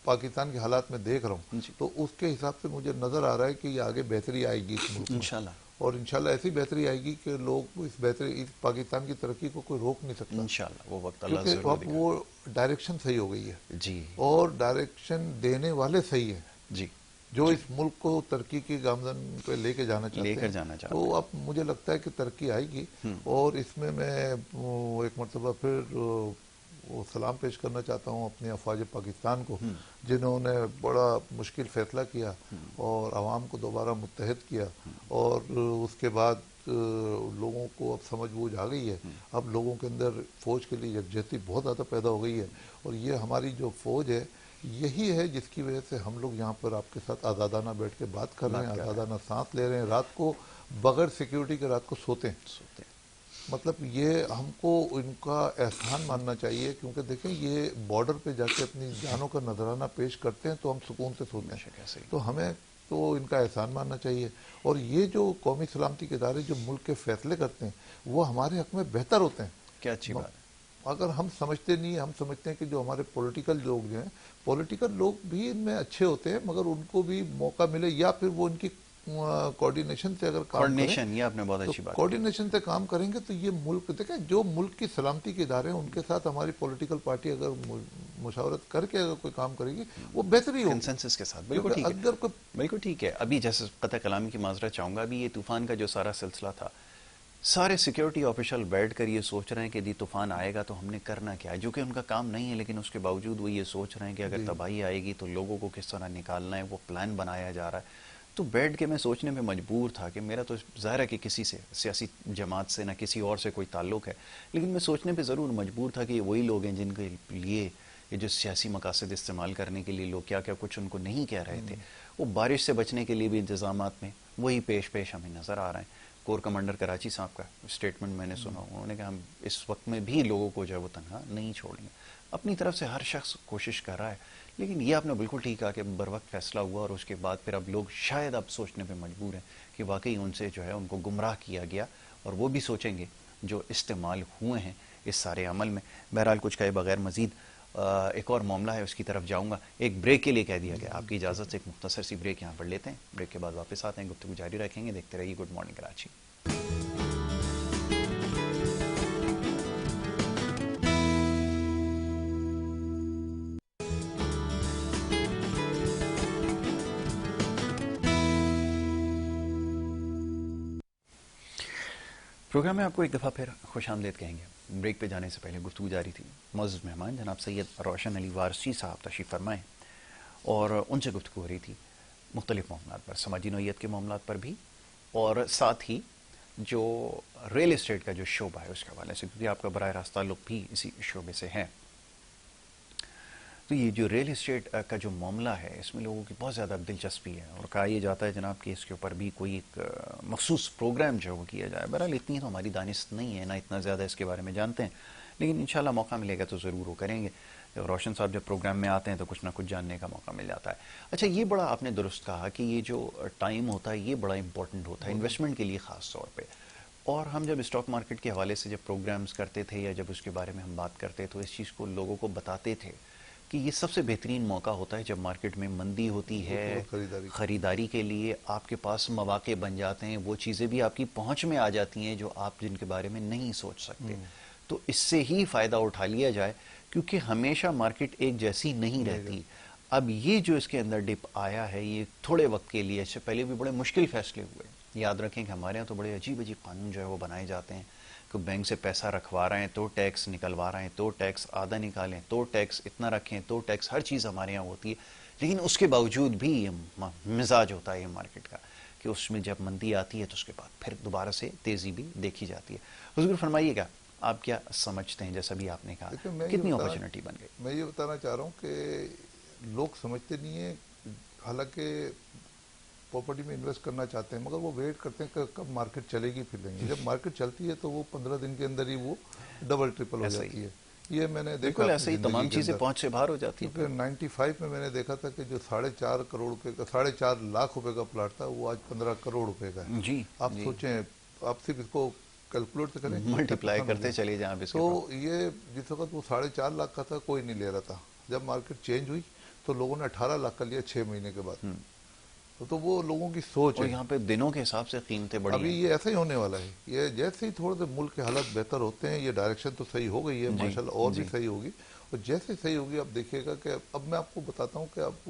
پاکستان کے حالات میں دیکھ رہا ہوں تو اس کے حساب سے مجھے نظر آ رہا ہے کہ یہ آگے بہتری آئے گی اس ملک میں انشاءاللہ. اور انشاءاللہ ایسی بہتری آئے گی کہ لوگ اس بہتری پاکستان کی ترقی کو کوئی روک نہیں سکتا انشاءاللہ. وہ وقت اللہ کیونکہ ضرور اب وہ ڈائریکشن صحیح ہو گئی ہے جی، اور ڈائریکشن دینے والے صحیح ہیں جی، جو اس ملک کو ترقی کی گامزن پہ لے کے جانا چاہتے ہیں. تو اب مجھے لگتا ہے کہ ترقی آئے گی. اور اس میں ایک مرتبہ پھر سلام پیش کرنا چاہتا ہوں اپنے افواج پاکستان کو جنہوں نے بڑا مشکل فیصلہ کیا اور عوام کو دوبارہ متحد کیا. اور اس کے بعد لوگوں کو اب سمجھ بوجھ آ گئی ہے. اب لوگوں کے اندر فوج کے لیے یکجہتی بہت زیادہ پیدا ہو گئی ہے. اور یہ ہماری جو فوج ہے یہی ہے جس کی وجہ سے ہم لوگ یہاں پر آپ کے ساتھ آزادانہ بیٹھ کے بات کر رہے ہیں، آزادانہ سانس لے رہے ہیں، رات کو بغیر سیکیورٹی کے رات کو سوتے ہیں. مطلب یہ ہم کو ان کا احسان ماننا چاہیے، کیونکہ دیکھیں یہ بارڈر پہ جا کے اپنی جانوں کا نذرانہ پیش کرتے ہیں تو ہم سکون سے سوتے ہیں. تو ہمیں تو ان کا احسان ماننا چاہیے. اور یہ جو قومی سلامتی کے ادارے جو ملک کے فیصلے کرتے ہیں وہ ہمارے حق میں بہتر ہوتے ہیں. کیا اچھی بات ہے. اگر ہم سمجھتے نہیں، ہم سمجھتے ہیں کہ جو ہمارے پولیٹیکل لوگ جو ہیں، پولیٹیکل لوگ بھی ان میں اچھے ہوتے ہیں مگر ان کو بھی موقع ملے یا پھر وہ ان کی کوارڈینیشن سے اگر کام کریں، یہ آپ نے بہت اچھی تو بات کوارڈینیشن سے کام کریں گے تو یہ ملک دیکھیں جو ملک کی سلامتی کے ادارے ہیں ان کے ساتھ ہماری پولیٹیکل پارٹی اگر مشاورت کر کے اگر کوئی کام کرے گی وہ بہتری ہوگی کنسنسس کے ساتھ. بالکل ٹھیک ہے، بالکل ٹھیک ہے. ابھی جیسے قطع کلامی کی معذرت چاہوں گا، ابھی یہ طوفان کا جو سارا سلسلہ تھا، سارے سیکیورٹی آفیشل بیٹھ کر یہ سوچ رہے ہیں کہ طوفان آئے گا تو ہم نے کرنا کیا ہے، جو کہ ان کا کام نہیں ہے، لیکن اس کے باوجود وہ یہ سوچ رہے ہیں کہ اگر تباہی آئے گی تو لوگوں کو کس طرح نکالنا ہے، وہ پلان بنایا جا رہا ہے. تو بیٹھ کے میں سوچنے میں مجبور تھا کہ میرا تو ظاہر ہے کہ کسی سے سیاسی جماعت سے نہ کسی اور سے کوئی تعلق ہے، لیکن میں سوچنے پہ ضرور مجبور تھا کہ یہ وہی لوگ ہیں جن کے لیے یہ جو سیاسی مقاصد استعمال کرنے کے لیے لوگ کیا کیا کچھ ان کو نہیں کہہ رہے تھے، وہ بارش سے بچنے کے لیے بھی انتظامات میں وہی پیش ہمیں نظر آ رہے ہیں. کور کمانڈر کراچی صاحب کا اسٹیٹمنٹ میں نے سنا، انہوں نے کہا ہم اس وقت میں بھی لوگوں کو جو ہے وہ تنہا نہیں چھوڑیں گے. اپنی طرف سے ہر شخص کوشش کر رہا ہے، لیکن یہ آپ نے بالکل ٹھیک کہا کہ بر وقت فیصلہ ہوا اور اس کے بعد پھر اب لوگ شاید اب سوچنے پہ مجبور ہیں کہ واقعی ان سے جو ہے ان کو گمراہ کیا گیا، اور وہ بھی سوچیں گے جو استعمال ہوئے ہیں اس سارے عمل میں. بہرحال کچھ کہے بغیر مزید ایک اور معاملہ ہے، اس کی طرف جاؤں گا. ایک بریک کے لیے کہہ دیا گیا، آپ کی اجازت سے ایک مختصر سی بریک یہاں پر لیتے ہیں. بریک کے بعد واپس آتے ہیں، گفتگو جاری رکھیں گے. دیکھتے رہیے گڈ مارننگ کراچی. پروگرام میں آپ کو ایک دفعہ پھر خوش آمدید کہیں گے. بریک پہ جانے سے پہلے گفتگو جاری تھی. معزز مہمان جناب سید روشن علی وارسی صاحب تشریف فرمائیں، اور ان سے گفتگو ہو رہی تھی مختلف معاملات پر، سماجی نوعیت کے معاملات پر بھی، اور ساتھ ہی جو ریل اسٹیٹ کا جو شعبہ ہے اس کے حوالے سے، کیونکہ آپ کا براہ راست تعلق بھی اسی شعبے سے ہے. تو یہ جو ریل اسٹیٹ کا جو معاملہ ہے اس میں لوگوں کی بہت زیادہ دلچسپی ہے، اور کہا یہ جاتا ہے جناب کہ اس کے اوپر بھی کوئی ایک مخصوص پروگرام جو ہے وہ کیا جائے. بہرحال اتنی تو ہماری دانست نہیں ہے، نہ اتنا زیادہ اس کے بارے میں جانتے ہیں، لیکن انشاءاللہ موقع ملے گا تو ضرور وہ کریں گے. روشن صاحب جب پروگرام میں آتے ہیں تو کچھ نہ کچھ جاننے کا موقع مل جاتا ہے. اچھا، یہ بڑا آپ نے درست کہا کہ یہ جو ٹائم ہوتا ہے یہ بڑا امپورٹنٹ ہوتا ہے انویسٹمنٹ کے لیے خاص طور پہ. اور ہم جب اسٹاک مارکیٹ کے حوالے سے جب پروگرامز کرتے تھے یا جب اس کے بارے میں ہم بات کرتے تو اس چیز کو لوگوں کو بتاتے تھے کہ یہ سب سے بہترین موقع ہوتا ہے جب مارکیٹ میں مندی ہوتی ہے، خریداری کے لیے آپ کے پاس مواقع بن جاتے ہیں، وہ چیزیں بھی آپ کی پہنچ میں آ جاتی ہیں جو آپ جن کے بارے میں نہیں سوچ سکتے. تو اس سے ہی فائدہ اٹھا لیا جائے، کیونکہ ہمیشہ مارکیٹ ایک جیسی نہیں رہتی. اب یہ جو اس کے اندر ڈپ آیا ہے یہ تھوڑے وقت کے لیے، اس سے پہلے بھی بڑے مشکل فیصلے ہوئے. یاد رکھیں کہ ہمارے یہاں تو بڑے عجیب قانون جو ہے وہ بنائے جاتے ہیں کہ بینک سے پیسہ رکھوا رہے ہیں تو ٹیکس نکلوا رہے ہیں، تو ٹیکس آدھا نکالیں، تو ٹیکس اتنا رکھیں، تو ٹیکس، ہر چیز ہمارے یہاں ہوتی ہے. لیکن اس کے باوجود بھی یہ مزاج ہوتا ہے یہ مارکیٹ کا کہ اس میں جب مندی آتی ہے تو اس کے بعد پھر دوبارہ سے تیزی بھی دیکھی جاتی ہے. حضور فرمائیے گا آپ کیا سمجھتے ہیں، جیسا بھی آپ نے کہا کتنی اپرچونٹی بن گئی؟ میں یہ بتانا چاہ رہا ہوں کہ لوگ سمجھتے نہیں ہیں، حالانکہ پراپرٹی میں انویسٹ کرنا چاہتے ہیں مگر وہ ویٹ کرتے ہیں کہ کب مارکیٹ چلے گی پھر لیں گے. جب مارکیٹ چلتی ہے تو وہ 15 دن کے اندر ہی وہ ڈبل ٹرپل ہو جاتی ہے. یہ میں نے دیکھا ایسے ہی تمام چیزیں پہنچ سے باہر ہو جاتی ہیں. کیونکہ 95 میں نے دیکھا تھا کہ جو 4.5 کروڑ روپے کا 4.5 لاکھ روپے کا پلاٹ تھا وہ آج 15 کروڑ روپے کا ہے. جی آپ سوچیں، آپ صرف اس کو کیلکولیٹ کریں، ملٹیپلائی کرتے چلے جائیں. تو یہ جس وقت وہ 4.5 لاکھ کا تھا کوئی نہیں لے رہا تھا. جب مارکیٹ چینج ہوئی تو لوگوں نے 18 لاکھ کا لیا 6 مہینے کے بعد. تو وہ لوگوں کی سوچ ہے. یہاں پہ دنوں کے حساب سے قیمتیں بڑھی ہیں. ابھی یہ ایسا ہی ہونے والا ہے. یہ جیسے ہی تھوڑے سے ملک کے حالات بہتر ہوتے ہیں، یہ ڈائریکشن تو صحیح ہو گئی ہے ماشاءاللہ، اور بھی صحیح ہوگی. اور جیسے صحیح ہوگی آپ دیکھیے گا کہ اب میں آپ کو بتاتا ہوں کہ اب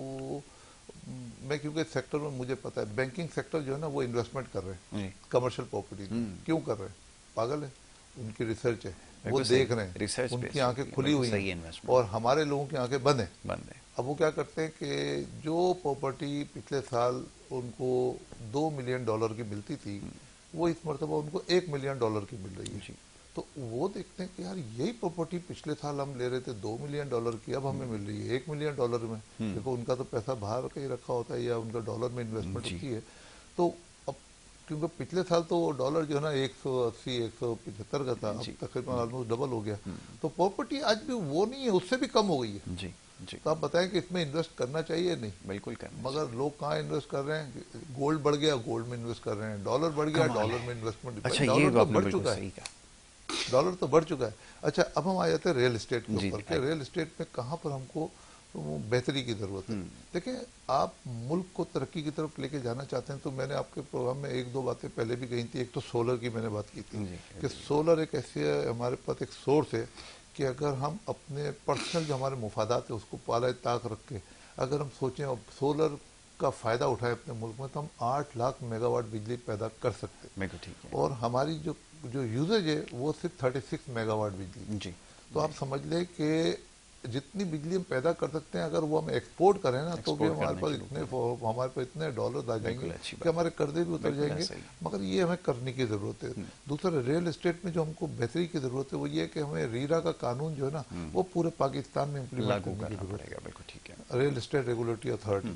میں کیونکہ سیکٹر میں مجھے پتا ہے بینکنگ سیکٹر جو ہے نا وہ انویسٹمنٹ کر رہے ہیں کمرشل پراپرٹی. کیوں کر رہے ہیں؟ پاگل ہے، ان کی ریسرچ ہے، وہ دیکھ رہے ہیں، ان کی آنکھیں کھلی ہوئی ہیں اور ہمارے لوگوں کی آنکھیں بند ہیں. اب وہ کیا کرتے ہیں کہ جو پراپرٹی پچھلے سال ان کو $2 ملین کی ملتی تھی وہ اس مرتبہ ان کو $1 ملین کی مل رہی ہے. تو وہ دیکھتے ہیں کہ یار یہی پراپرٹی پچھلے سال ہم لے رہے تھے $2 ملین کی، اب ہمیں مل رہی ہے $1 ملین میں. دیکھو ان کا تو پیسہ باہر کہیں رکھا ہوتا ہے یا ان کا ڈالر میں انویسٹمنٹ ہوتی ہے. تو اب کیونکہ پچھلے سال تو ڈالر جو ہے نا 180 175 کا تھا، اب تقریباً آلموسٹ ڈبل ہو گیا. تو پراپرٹی آج بھی وہ نہیں ہے، اس سے بھی کم ہو گئی ہے. تو آپ بتائیں کہ اس میں انویسٹ کرنا چاہیے نہیں؟ بالکل کرنا. مگر لوگ کہاں انویسٹ کر رہے ہیں؟ گولڈ بڑھ گیا گولڈ میں انویسٹ کر رہے ہیں، ڈالر بڑھ گیا ڈالر میں انویسٹمنٹ. اچھا ڈالر یہ تو بڑھ چکا ہے، ڈالر تو بڑھ چکا ہے. اچھا اب ہم آ جاتے ہیں ریل اسٹیٹ کے اوپر کہ ریل اسٹیٹ میں کہاں پر ہم کو بہتری کی ضرورت ہے. دیکھیں آپ ملک کو ترقی کی طرف لے کے جانا چاہتے ہیں تو میں نے آپ کے پروگرام میں 1-2 باتیں پہلے بھی کہی تھی. ایک تو سولر کی میں نے بات کی تھی کہ سولر ایک ایسی ہمارے پاس ایک سورس ہے کہ اگر ہم اپنے پرسنل جو ہمارے مفادات ہیں اس کو پالے طاق رکھ کے اگر ہم سوچیں اب سولر کا فائدہ اٹھائے اپنے ملک میں تو ہم 8 لاکھ میگا واٹ بجلی پیدا کر سکتے ہیں. اور ہماری جو یوزیج ہے وہ صرف 36 میگا واٹ بجلی. تو آپ سمجھ لیں کہ جتنی بجلی ہم پیدا کر سکتے ہیں اگر وہ ہم ایکسپورٹ کریں نا تو بھی ہمارے پاس اتنے ڈالرز آ جائیں گے کہ ہمارے قرضے بھی اتر جائیں گے. مگر یہ ہمیں کرنے کی ضرورت ہے. دوسرا ریئل اسٹیٹ میں جو ہم کو بہتری کی ضرورت ہے وہ یہ ہے کہ ہمیں ریرا کا قانون جو ہے نا وہ پورے پاکستان میں امپلیمنٹ کرنے کی ضرورت ہے. بالکل ٹھیک ہے. ریئل اسٹیٹ ریگولیٹری اتھارٹی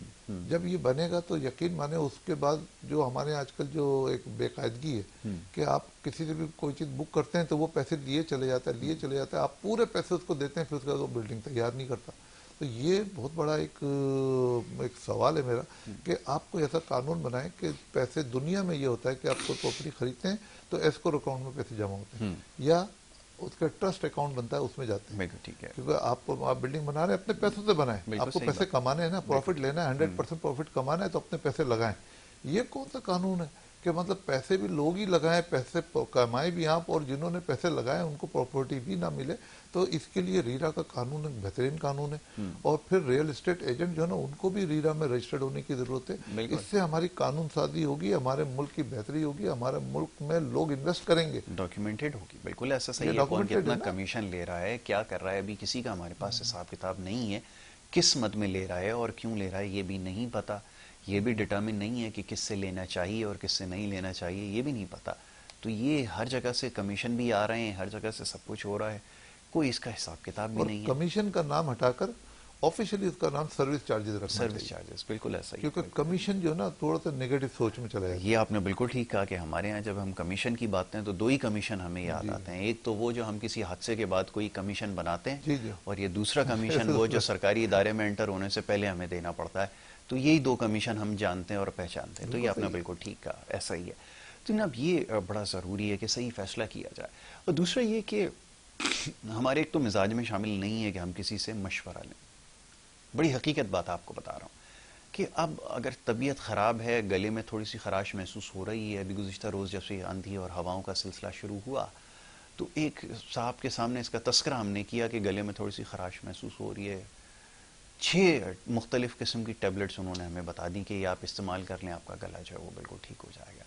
جب یہ بنے گا تو یقین مانے اس کے بعد جو ہمارے آج کل جو ایک بے قاعدگی ہے کہ آپ کسی سے بھی کوئی چیز بک کرتے ہیں تو وہ پیسے لیے چلے جاتا ہے آپ پورے پیسے اس کو دیتے ہیں پھر اس کے بعد وہ بلڈنگ تیار نہیں کرتا. تو یہ بہت بڑا ایک سوال ہے میرا کہ آپ کو ایسا قانون بنائیں کہ پیسے دنیا میں یہ ہوتا ہے کہ آپ کوئی پراپرٹی خریدتے ہیں تو ایسکور اکاؤنٹ میں پیسے جمع ہوتے ہیں یا اس کا ٹرسٹ اکاؤنٹ بنتا ہے اس میں جاتے ہیں. ٹھیک ہے. کیونکہ آپ بلڈنگ بنا رہے ہیں اپنے پیسوں سے بنائیں, آپ کو پیسے کمانے ہیں نا, پروفٹ لینا ہے, 100% پروفٹ کمانا ہے تو اپنے پیسے لگائیں. یہ کون سا قانون ہے کہ مطلب پیسے بھی لوگ ہی لگائیں, پیسے کمائیں بھی آپ, اور جنہوں نے پیسے لگائے ان کو پراپرٹی بھی نہ ملے. تو اس کے لیے ریرا کا قانون ایک بہترین قانون ہے. اور پھر ریئل اسٹیٹ ایجنٹ جو ہے نا ان کو بھی ریرا میں رجسٹرڈ ہونے کی ضرورت ہے. اس سے ہماری قانون سازی ہوگی, ہمارے ملک کی بہتری ہوگی, ہمارے ملک میں لوگ انویسٹ کریں گے, ڈاکیومنٹڈ ہوگی. بالکل ایسا صحیح ہے. کون کتنا کمیشن لے رہا ہے, کیا کر رہا ہے, ابھی کسی کا ہمارے پاس حساب کتاب نہیں ہے. کس مد میں لے رہا ہے اور کیوں لے رہا ہے یہ بھی نہیں پتا. یہ بھی ڈٹرمن نہیں ہے کہ کس سے لینا چاہیے اور کس سے نہیں لینا چاہیے, یہ بھی نہیں پتا. تو یہ ہر جگہ سے کمیشن بھی آ رہے ہیں, ہر جگہ سے سب کچھ ہو رہا ہے, کوئی اس کا حساب کتاب بھی نہیں ہے. کمیشن کا نام ہٹا کر آفیشلی اس کا نام سروس چارجز رکھنا چاہیے. سروس چارجز, بالکل ایسا ہی. کیونکہ کمیشن جو ہے نا تھوڑا سا نیگیٹو سوچ میں چلا جاتا ہے. یہ آپ نے بالکل ٹھیک کہا کہ ہمارے یہاں جب ہم کمیشن کی بات کریں تو دو ہی کمیشن ہمیں یاد آتے ہیں. ایک تو وہ جو ہم کسی حادثے کے بعد کوئی کمیشن بناتے ہیں, اور یہ دوسرا کمیشن وہ جو سرکاری ادارے میں انٹر ہونے سے پہلے ہمیں دینا پڑتا ہے. تو یہی دو کمیشن ہم جانتے ہیں اور پہچانتے ہیں. تو یہ آپ نے بالکل ٹھیک کہا, ایسا ہی ہے. تو جناب یہ بڑا ضروری ہے کہ صحیح فیصلہ کیا جائے. اور دوسرا یہ کہ ہمارے ایک تو مزاج میں شامل نہیں ہے کہ ہم کسی سے مشورہ لیں. بڑی حقیقت بات آپ کو بتا رہا ہوں کہ اب اگر طبیعت خراب ہے, گلے میں تھوڑی سی خراش محسوس ہو رہی ہے, ابھی گزشتہ روز جب سے آندھی اور ہواؤں کا سلسلہ شروع ہوا تو ایک صاحب کے سامنے اس کا تذکرہ ہم نے کیا کہ گلے میں تھوڑی سی خراش محسوس ہو رہی ہے. 6 مختلف قسم کی ٹیبلٹس انہوں نے ہمیں بتا دی کہ یہ آپ استعمال کر لیں, آپ کا گلا جو ہے وہ بالکل ٹھیک ہو جائے گا.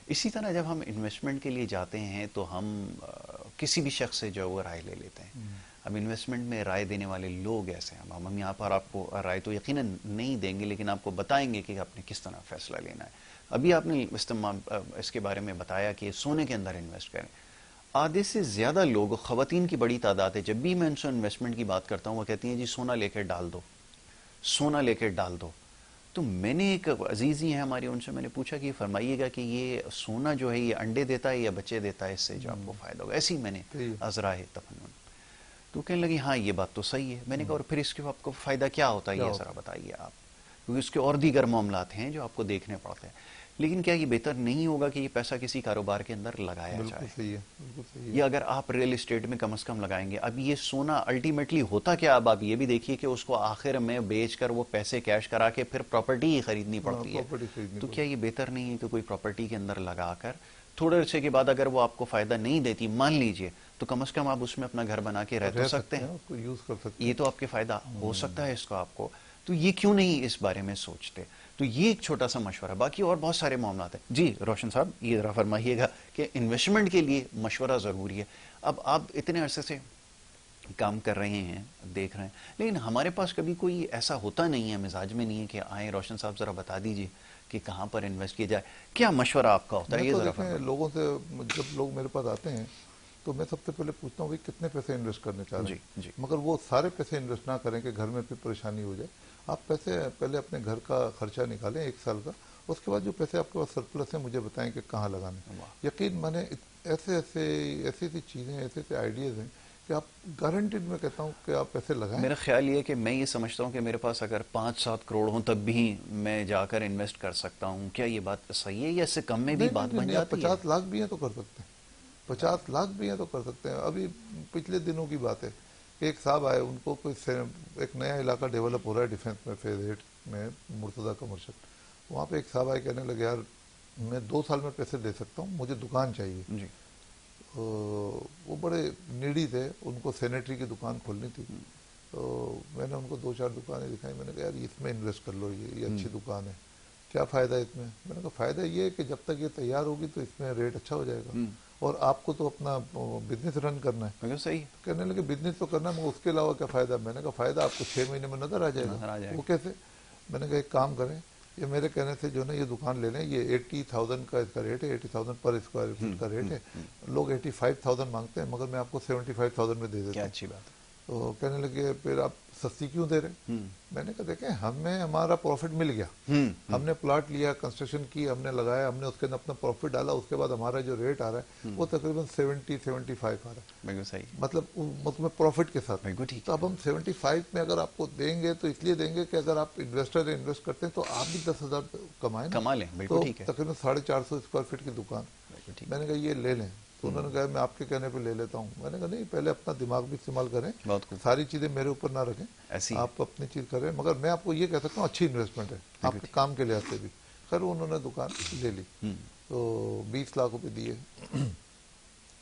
اسی طرح جب ہم انویسٹمنٹ کے لیے جاتے ہیں تو ہم کسی بھی شخص سے جو ہے وہ رائے لے لیتے ہیں. اب انویسٹمنٹ میں رائے دینے والے لوگ ایسے ہیں, ہم یہاں پر آپ کو رائے تو یقیناً نہیں دیں گے لیکن آپ کو بتائیں گے کہ آپ نے کس طرح فیصلہ لینا ہے. ابھی آپ نے اس کے بارے میں بتایا کہ سونے کے اندر انویسٹ کریں. آدھے سے زیادہ لوگ, خواتین کی بڑی تعداد ہے, جب بھی میں ان سے انویسٹمنٹ کی بات کرتا ہوں وہ کہتی ہیں جی سونا لے کے ڈال دو, سونا لے کے ڈال دو. تو میں نے ایک عزیز ہی ہیں ہماری, ان سے میں نے پوچھا کہ فرمائیے گا کہ یہ سونا جو ہے یہ انڈے دیتا ہے یا بچے دیتا ہے, اس سے جو آپ کو فائدہ ہوگا. ایسے ہی میں نے ازرائے تفنن. تو کہنے لگی ہاں یہ بات تو صحیح ہے. میں نے کہا اور پھر اس کے آپ کو فائدہ کیا ہوتا ہے یہ ذرا بتائیے آپ, کیونکہ اس کے اور دیگر معاملات ہیں جو آپ کو دیکھنے پڑتے ہیں. لیکن کیا یہ بہتر نہیں ہوگا کہ یہ پیسہ کسی کاروبار کے اندر لگایا جائے, یا اگر آپ ریئل اسٹیٹ میں کم از کم لگائیں گے. اب یہ سونا الٹیمیٹلی ہوتا کیا, اب آپ یہ بھی دیکھیے کہ اس کو آخر میں بیچ کر وہ پیسے کیش کرا کے پھر پراپرٹی ہی خریدنی پڑتی ہے. تو کیا یہ بہتر نہیں ہے کہ کوئی پراپرٹی کے اندر لگا کر تھوڑے عرصے کے بعد اگر وہ آپ کو فائدہ نہیں دیتی, مان لیجئے, تو کم از کم آپ اس میں اپنا گھر بنا کے رہ تو سکتے ہیں, یہ تو آپ کے فائدہ ہو سکتا ہے اس کو آپ کو. تو یہ کیوں نہیں اس بارے میں سوچتے. تو یہ ایک چھوٹا سا مشورہ, باقی اور بہت سارے معاملات ہیں. جی روشن صاحب یہ ذرا فرمائیے گا کہ انویسٹمنٹ کے لیے مشورہ ضروری ہے. اب آپ اتنے عرصے سے کام کر رہے ہیں, دیکھ رہے ہیں, لیکن ہمارے پاس کبھی کوئی ایسا ہوتا نہیں ہے, مزاج میں نہیں ہے کہ آئیں روشن صاحب ذرا بتا دیجئے کہ کہاں پر انویسٹ کیا جائے. کیا مشورہ آپ کا ہوتا ہے یہ ذرا فرمائیے. لوگوں سے جب لوگ میرے پاس آتے ہیں تو میں سب سے پہلے پوچھتا ہوں کہ کتنے پیسے انویسٹ کرنے چاہ رہے ہیں. مگر وہ سارے پیسے انویسٹ نہ کریں کہ گھر میں پھر پریشانی ہو جائے. آپ پیسے پہلے اپنے گھر کا خرچہ نکالیں 1 سال کا, اس کے بعد جو پیسے آپ کے پاس سرپلس ہیں مجھے بتائیں کہ کہاں لگانے. یقین مانے ایسی چیزیں, ایسے آئیڈیاز ہیں کہ آپ گارنٹیڈ میں کہتا ہوں کہ آپ پیسے لگائیں. میرا خیال یہ کہ میں یہ سمجھتا ہوں کہ میرے پاس اگر 5-7 کروڑ ہوں تب بھی میں جا کر انویسٹ کر سکتا ہوں. کیا یہ بات صحیح ہے یا اس سے کم میں بھی بات بن جاتی ہے؟ 50 لاکھ بھی ہیں تو کر سکتے ہیں, 50 لاکھ بھی ہیں تو کر سکتے ہیں. ابھی پچھلے دنوں کی بات ہے کہ ایک صاحب آئے, ان کو کوئی ایک نیا علاقہ ڈیولپ ہو رہا ہے ڈیفینس میں, فیز 8 میں, مرتضیٰ کمرشل. وہاں پہ ایک صاحب آئے, کہنے لگے یار میں 2 سال میں پیسے دے سکتا ہوں, مجھے دکان چاہیے. وہ بڑے نیڈی تھے, ان کو سینیٹری کی دکان کھولنی تھی. تو میں نے ان کو 2-4 دکانیں دکھائی. میں نے کہا یار اس میں انویسٹ کر لو, یہ اچھی دکان ہے, کیا فائدہ ہے اس میں. میں نے کہا فائدہ یہ ہے کہ جب تک یہ تیار ہوگی تو اس میں ریٹ اچھا ہو جائے گا, اور آپ کو تو اپنا بزنس رن کرنا ہے. بالکل صحیح. کہنے لگے بزنس تو کرنا ہے مگر اس کے علاوہ کیا فائدہ. میں نے کہا فائدہ آپ کو 6 مہینے میں نظر آ جائے نظر آ گا. جائے وہ گا. کیسے؟ میں نے کہا ایک کام کریں, یہ میرے کہنے سے جو ہے نا یہ دکان لے لیں, یہ 80,000 کا اس کا ریٹ ہے, 80,000 پر اسکوائر فٹ کا ریٹ ہے. لوگ 85,000 مانگتے ہیں مگر میں آپ کو 75,000 میں دے دیتا کیا ہوں. اچھی بات ہے. تو کہنے لگے پھر آپ سستی کیوں دے رہے؟ میں نے کہا دیکھیں ہمیں ہمارا پروفٹ مل گیا, ہم نے پلاٹ لیا, کنسٹرکشن کی, ہم نے لگایا, ہم نے اس کے اندر اپنا پروفٹ ڈالا, اس کے بعد ہمارا جو ریٹ آ رہا ہے وہ تقریباً 70-75 آ رہا ہے. بالکل صحیح. مطلب پروفٹ کے ساتھ. بالکل ٹھیک تو اب ہم 75 میں اگر آپ کو دیں گے تو اس لیے دیں گے کہ اگر آپ انویسٹر انویسٹ کرتے ہیں تو آپ بھی 10,000 کمائیں نا. کما لیں. بالکل تو ٹھیک ہے. تقریباً 450 اسکوائر فٹ کی دکان. بالکل ٹھیک. میں نے کہا یہ لے لیں. تو انہوں نے کہا میں آپ کے کہنے پہ لے لیتا ہوں. میں نے کہا نہیں, پہلے اپنا دماغ بھی استعمال کریں, بہت خوب. ساری چیزیں میرے اوپر نہ رکھیں, ایسی آپ اپنی چیز کریں. مگر میں آپ کو یہ کہہ سکتا ہوں اچھی انویسٹمنٹ ہے آپ کے کام کے لحاظ سے بھی. خیر انہوں نے دکان لے لی تو 20 لاکھ روپے دیے.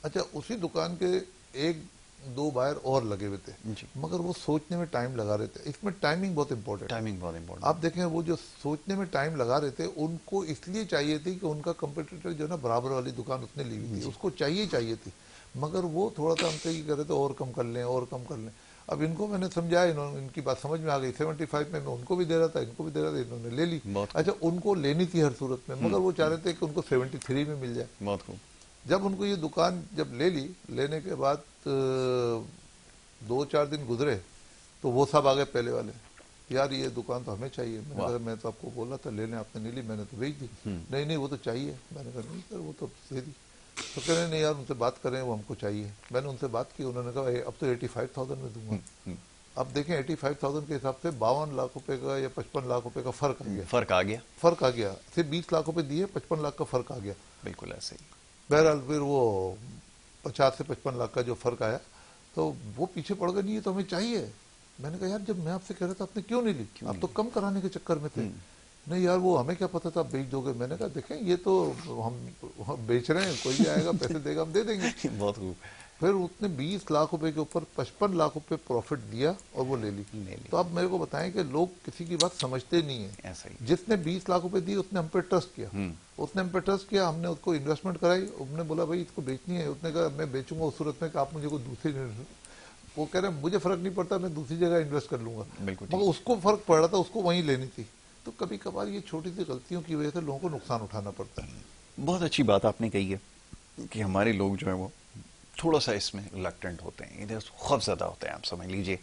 اچھا اسی دکان کے 1-2 بائر اور لگے ہوئے تھے, مگر وہ سوچنے میں ٹائم لگا رہے تھے. اس میں ٹائمنگ بہت امپورٹنٹ. ٹائمنگ بہت امپورٹنٹ. آپ دیکھیں وہ جو سوچنے میں ٹائم لگا رہے تھے ان کو اس لیے چاہیے تھی کہ ان کا کمپیٹیٹر جو ہے نا برابر والی دکان اس نے لی ہوئی تھی, اس کو چاہیے تھی, مگر وہ تھوڑا سا ہم سے یہ کہہ رہے تھے اور کم کر لیں اور کم کر لیں. اب ان کو میں نے سمجھایا, ان کی بات سمجھ میں آ گئی. 75 میں ان کو بھی دے رہا تھا, ان کو بھی دے رہا تھا, انہوں نے لے لی. اچھا ان کو لینی تھی ہر صورت میں, مگر وہ چاہ رہے تھے کہ ان کو 73 میں مل جائے. بہت خوب. جب ان کو یہ دکان جب لے لی, لینے کے بعد 2-4 دن گزرے تو وہ سب آگئے پہلے والے, یار یہ دکان تو ہمیں چاہیے. میں نے کہا میں تو آپ کو بول رہا تھا لے لیں, آپ نے نہیں لی, میں نے تو بیچ دی. نہیں وہ تو چاہیے. میں نے کہا نہیں سر وہ تو دے دی. تو کہہ رہے نہیں یار ان سے بات کریں, وہ ہم کو چاہیے. میں نے ان سے بات کی, انہوں نے کہا اب تو 85,000 میں دوں گا. اب دیکھیں 85,000 کے حساب سے 52 لاکھ روپے کا یا 55 لاکھ روپے کا فرق آ گیا. فرق آ گیا. صرف 20 لاکھ روپے دیے, 55 لاکھ کا فرق آ گیا. بالکل ایسے ہی. بہرحال پھر وہ 50 سے 55 لاکھ کا جو فرق آیا تو وہ پیچھے پڑ گئے, نہیں یہ تو ہمیں چاہیے. میں نے کہا یار جب میں آپ سے کہہ رہا تھا آپ نے کیوں نہیں لی؟ آپ تو کم کرانے کے چکر میں تھے. نہیں یار وہ ہمیں کیا پتا تھا آپ بیچ دو گے. میں نے کہا دیکھیں یہ تو ہم بیچ رہے ہیں, کوئی بھی آئے گا پیسے دے گا ہم دے دیں گے. بہت خوب. پھر اس نے 20 لاکھ روپے کے اوپر 55 لاکھ روپے پروفٹ دیا اور وہ لے لی. تو اب میرے کو بتائیں کہ لوگ کسی کی بات سمجھتے نہیں ہیں. جس نے 20 لاکھ روپے دی اس نے ہم پہ ٹرسٹ کیا, اس نے ہم پہ ٹرسٹ کیا, ہم نے اس کو انویسٹمنٹ کرائی. اس نے بولا بھائی اس کو بیچنی ہے, اس نے کہا میں بیچوں گا اس صورت میں کہ آپ مجھے کوئی دوسری, وہ کہہ رہے ہیں مجھے فرق نہیں پڑتا, میں دوسری جگہ انویسٹ کر لوں گا. مگر اس کو فرق پڑ رہا تھا, اس کو وہیں لینی تھی. تو کبھی کبھار یہ چھوٹی سی غلطیوں کی وجہ سے لوگوں کو نقصان اٹھانا پڑتا ہے. بہت اچھی بات آپ نے کہی ہے کہ ہمارے لوگ جو ہیں وہ تھوڑا سا اس میں ریلکٹنٹ ہوتے ہیں, ادھر خوف زدہ ہوتے ہیں. آپ سمجھ لیجئے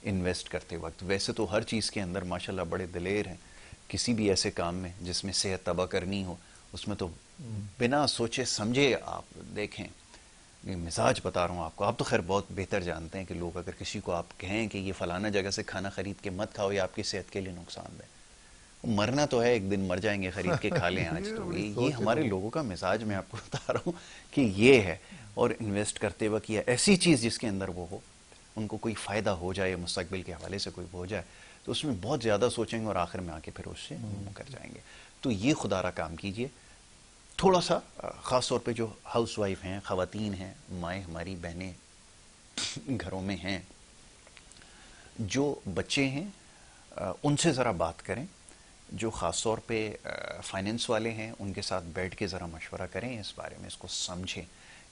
انویسٹ کرتے وقت. ویسے تو ہر چیز کے اندر ماشاءاللہ بڑے دلیر ہیں, کسی بھی ایسے کام میں جس میں صحت تباہ کرنی ہو اس میں تو بنا سوچے سمجھے آپ دیکھیں. مزاج بتا رہا ہوں آپ کو, آپ تو خیر بہت بہتر جانتے ہیں کہ لوگ اگر کسی کو آپ کہیں کہ یہ فلانا جگہ سے کھانا خرید کے مت کھاؤ, یہ آپ کی صحت کے لیے نقصان دہ, مرنا تو ہے, ایک دن مر جائیں گے, خرید کے کھا لیں آج. تو یہ ہمارے لوگوں کا مزاج میں آپ کو بتا رہا ہوں کہ یہ ہے. اور انویسٹ کرتے وقت یا ایسی چیز جس کے اندر وہ ہو, ان کو کوئی فائدہ ہو جائے, مستقبل کے حوالے سے کوئی ہو جائے, تو اس میں بہت زیادہ سوچیں گے اور آخر میں آ کے پھر اس سے کر جائیں گے. تو یہ خدا را کام کیجئے. تھوڑا سا خاص طور پہ جو ہاؤس وائف ہیں, خواتین ہیں, مائیں ہماری بہنیں گھروں میں ہیں, جو بچے ہیں ان سے ذرا بات کریں. جو خاص طور پہ فائنینس والے ہیں ان کے ساتھ بیٹھ کے ذرا مشورہ کریں اس بارے میں, اس کو سمجھیں.